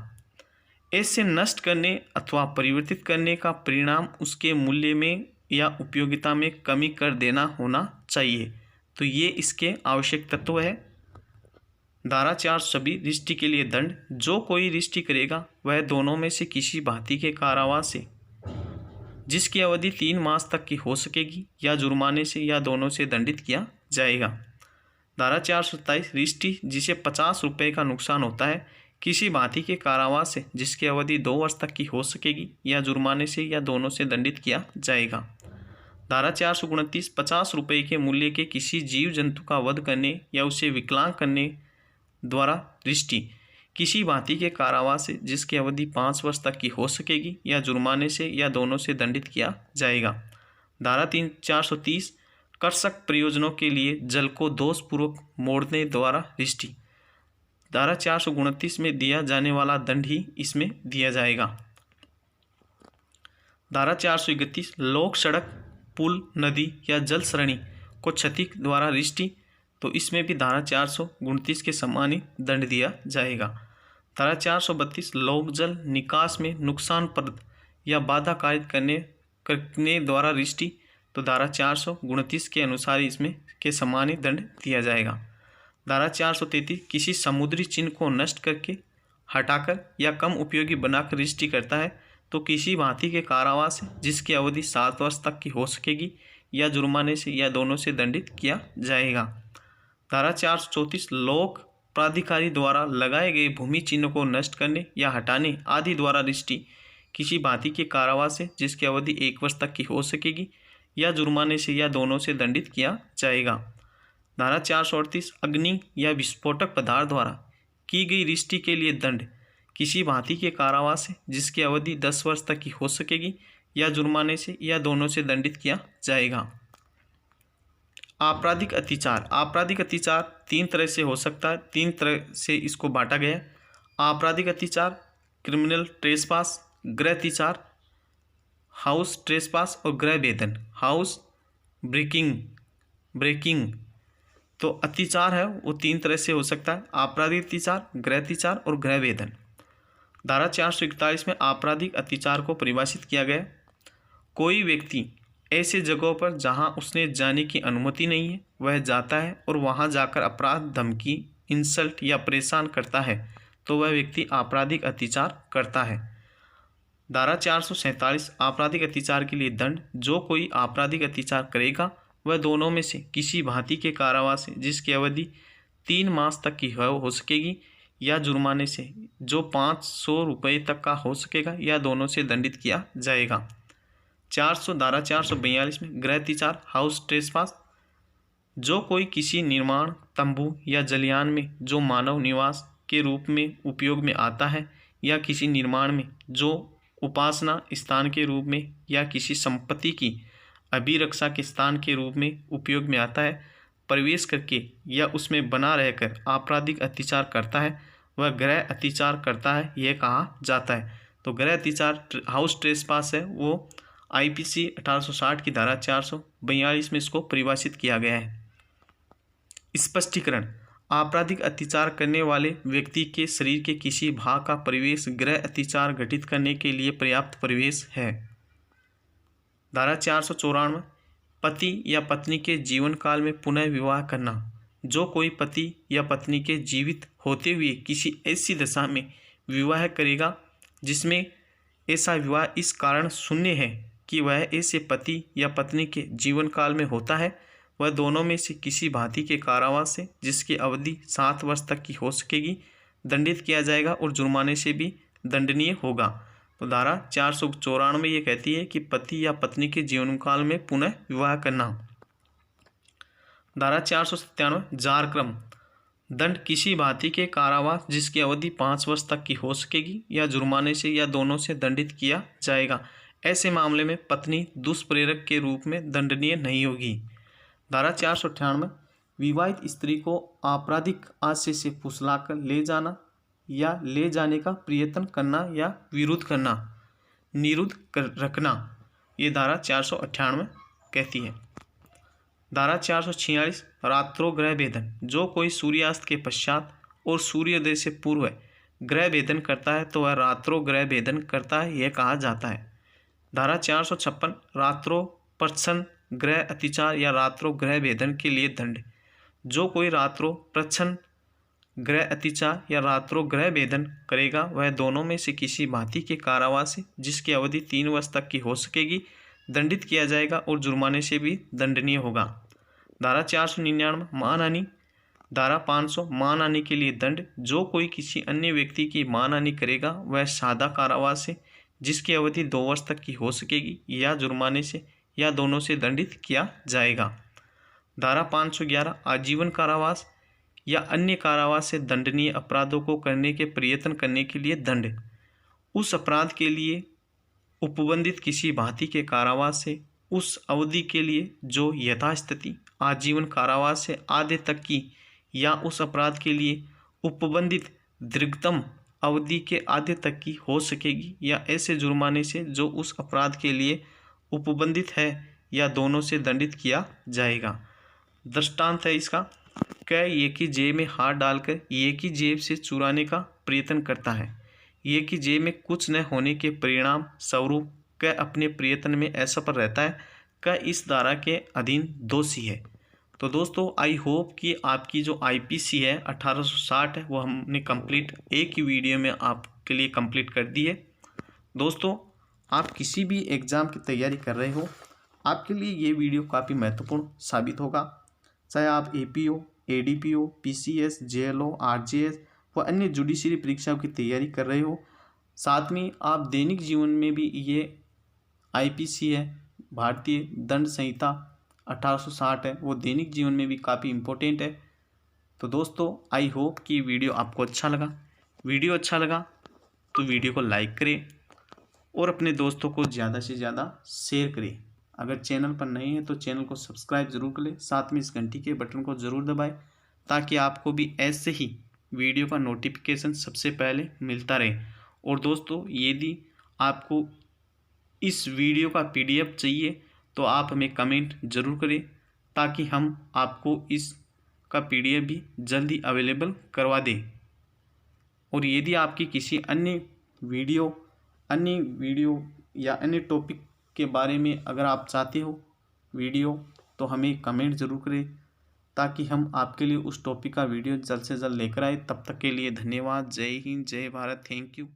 ऐसे नष्ट करने अथवा परिवर्तित करने का परिणाम उसके मूल्य में या उपयोगिता में कमी कर देना होना चाहिए। तो ये इसके आवश्यक तत्व है। धारा 426 रिश्ती के लिए दंड, जो कोई रिश्ती करेगा वह दोनों में से किसी भांति के कारावास से जिसकी अवधि 3 मास तक की हो सकेगी या जुर्माने से या दोनों से दंडित किया जाएगा। धारा 427 रिश्ती जिसे 50 रुपये का नुकसान होता है किसी भांति के कारावास से जिसकी अवधि 2 वर्ष तक की हो सकेगी या जुर्माने से या दोनों से दंडित किया जाएगा। धारा 429 50 रुपये के मूल्य के किसी जीव जंतु का वध करने या उसे विकलांग करने द्वारा रिश्ती किसी भांति के कारावास से जिसकी अवधि 5 वर्ष तक की हो सकेगी या जुर्माने से या दोनों से दंडित किया जाएगा। धारा 430 कृषक प्रयोजनों के लिए जल को दोषपूर्वक मोड़ने द्वारा रिश्ती। धारा 429 में दिया जाने वाला दंड ही इसमें दिया जाएगा। धारा 431 लोक सड़क, पुल, नदी या जल सरणी को क्षति द्वारा रिश्ती, तो इसमें भी धारा 429 के समान ही दंड दिया जाएगा। धारा 432 लोक जल निकास में नुकसानप्रद या बाधा कारित करने द्वारा रिश्ती, तो धारा 429 के अनुसार इसमें के समान ही दंड दिया जाएगा। धारा 433 किसी समुद्री चिन्ह को नष्ट करके, हटाकर या कम उपयोगी बनाकर रिश्ती करता है, तो किसी भांति के कारावास से जिसकी अवधि 7 वर्ष तक की हो सकेगी या जुर्माने से या दोनों से दंडित किया जाएगा। धारा 434 लोक प्राधिकारी द्वारा लगाए गए भूमि चिन्ह को नष्ट करने या हटाने आदि द्वारा रिश्ती किसी भांति के कारावास से जिसकी अवधि 1 वर्ष तक की हो सकेगी या जुर्माने से या दोनों से दंडित किया जाएगा। धारा 438 अग्नि या विस्फोटक पदार्थ द्वारा की गई रिश्ती के लिए दंड किसी भांति के कारावास से जिसकी अवधि 10 वर्ष तक की हो सकेगी या जुर्माने से या दोनों से दंडित किया जाएगा। आपराधिक अत्याचार। आपराधिक अत्याचार 3 तरह से हो सकता है, 3 तरह से इसको बांटा गया है। आपराधिक अत्याचार, क्रिमिनल ट्रेसपास, गृह अत्याचार, हाउस ट्रेसपास और गृह भेदन, हाउस ब्रेकिंग। तो अत्याचार है वो 3 तरह से हो सकता है, आपराधिक अत्याचार, गृह अत्याचार और गृह भेदन। धारा 441 में आपराधिक अत्याचार को परिभाषित किया गया। कोई व्यक्ति ऐसे जगहों पर जहां उसने जाने की अनुमति नहीं है वह जाता है और वहां जाकर अपराध, धमकी, इंसल्ट या परेशान करता है, तो वह व्यक्ति आपराधिक अत्याचार करता है। धारा 447 आपराधिक अत्याचार के लिए दंड, जो कोई आपराधिक अत्याचार करेगा वह दोनों में से किसी भांति के कारावास से जिसकी अवधि 3 मास तक की हो सकेगी या जुर्माने से जो 500 रुपये तक का हो सकेगा या दोनों से दंडित किया जाएगा। धारा 442 में गृह अत्याचार, हाउस ट्रेसपास, जो कोई किसी निर्माण, तंबू या जलियान में जो मानव निवास के रूप में उपयोग में आता है या किसी निर्माण में जो उपासना स्थान के रूप में या किसी संपत्ति की अभिरक्षा के स्थान के रूप में उपयोग में आता है, प्रवेश करके या उसमें बना रहकर आपराधिक अत्याचार करता है, वह गृह अत्याचार करता है, यह कहा जाता है। तो गृह अत्याचार हाउस ट्रेसपास है, वो आईपीसी 1860 की धारा 442 में इसको परिभाषित किया गया है। स्पष्टीकरण: आपराधिक अत्याचार करने वाले व्यक्ति के शरीर के किसी भाग का प्रवेश गृह अत्याचार घटित करने के लिए पर्याप्त प्रवेश है। धारा 494 पति या पत्नी के जीवन काल में पुनः विवाह करना। जो कोई पति या पत्नी के जीवित होते हुए किसी ऐसी दशा में विवाह करेगा जिसमें ऐसा विवाह इस कारण शून्य है कि वह ऐसे पति या पत्नी के जीवन काल में होता है, वह दोनों में से किसी भांति के कारावास से जिसकी अवधि 7 वर्ष तक की हो सकेगी दंडित किया जाएगा और जुर्माने से भी दंडनीय होगा। तो धारा 494 ये कहती है कि पति या पत्नी के जीवन काल में पुनः विवाह करना। धारा 497 जारक्रम: दंड किसी भांति के कारावास जिसकी अवधि 5 वर्ष तक की हो सकेगी या जुर्माने से या दोनों से दंडित किया जाएगा। ऐसे मामले में पत्नी दुष्प्रेरक के रूप में दंडनीय नहीं होगी। धारा 498 विवाहित स्त्री को आपराधिक आशय से फुसलाकर ले जाना या ले जाने का प्रयत्न करना या विरोध करना, निरुद्ध रखना, ये धारा 498 कहती है। धारा 446 रात्रो गृह भेदन: जो कोई सूर्यास्त के पश्चात और सूर्योदय से पूर्व गृह भेदन करता है तो वह रात्रो गृह भेदन करता है, यह कहा जाता है। धारा 456 रात्रो प्रच्छन्न गृह अत्याचार या रात्रो गृह भेदन के लिए दंड: जो कोई रात्रो प्रच्छन्न गृह अत्याचार या रात्रो गृह भेदन करेगा वह दोनों में से किसी भांति के कारावास से जिसकी अवधि 3 वर्ष तक की हो सकेगी दंडित किया जाएगा और जुर्माने से भी दंडनीय होगा। धारा 499 मानहानि। धारा 500 मानहानि के लिए दंड: जो कोई किसी अन्य व्यक्ति की मानहानि करेगा वह सादा कारावास से जिसकी अवधि 2 वर्ष तक की हो सकेगी या जुर्माने से या दोनों से दंडित किया जाएगा। धारा 511 आजीवन कारावास या अन्य कारावास से दंडनीय अपराधों को करने के प्रयत्न करने के लिए दंड: उस अपराध के लिए उपबंधित किसी भांति के कारावास से उस अवधि के लिए जो यथास्थिति आजीवन कारावास से आधे तक की या उस अपराध के लिए उपबंधित दीर्घतम अवधि के आधे तक की हो सकेगी या ऐसे जुर्माने से जो उस अपराध के लिए उपबंधित है या दोनों से दंडित किया जाएगा। दृष्टांत है इसका, क एक ही जेब में हाथ डालकर एक ही जेब से चुराने का प्रयत्न करता है, एक ही जेब में कुछ न होने के परिणाम स्वरूप क अपने प्रयत्न में असफल रहता है, क इस धारा के अधीन दोषी है। तो दोस्तों आई होप कि आपकी जो आईपीसी है 1860 है वो हमने कंप्लीट एक ही वीडियो में आपके लिए कंप्लीट कर दी है। दोस्तों आप किसी भी एग्ज़ाम की तैयारी कर रहे हो, आपके लिए ये वीडियो काफ़ी महत्वपूर्ण साबित होगा। चाहे आप APO, ADPO, PCS, JLO, RJS व अन्य जुडिशरी परीक्षाओं की तैयारी कर रहे हो, साथ में आप दैनिक जीवन में भी ये आईपीसी है, भारतीय दंड संहिता 1860 है, वो दैनिक जीवन में भी काफ़ी इम्पोर्टेंट है। तो दोस्तों आई होप कि वीडियो आपको अच्छा लगा। वीडियो अच्छा लगा तो वीडियो को लाइक करें और अपने दोस्तों को ज़्यादा से ज़्यादा शेयर करें। अगर चैनल पर नए हैं तो चैनल को सब्सक्राइब ज़रूर कर लें, साथ में इस घंटी के बटन को ज़रूर दबाएं ताकि आपको भी ऐसे ही वीडियो का नोटिफिकेशन सबसे पहले मिलता रहे। और दोस्तों यदि आपको इस वीडियो का पीडीएफ चाहिए तो आप हमें कमेंट ज़रूर करें ताकि हम आपको इसका पीडीएफ भी जल्दी अवेलेबल करवा दें। और यदि आपकी किसी अन्य वीडियो या अन्य टॉपिक के बारे में अगर आप चाहते हो वीडियो तो हमें कमेंट ज़रूर करें ताकि हम आपके लिए उस टॉपिक का वीडियो जल्द से जल्द लेकर आए। तब तक के लिए धन्यवाद। जय हिंद, जय भारत, थैंक यू।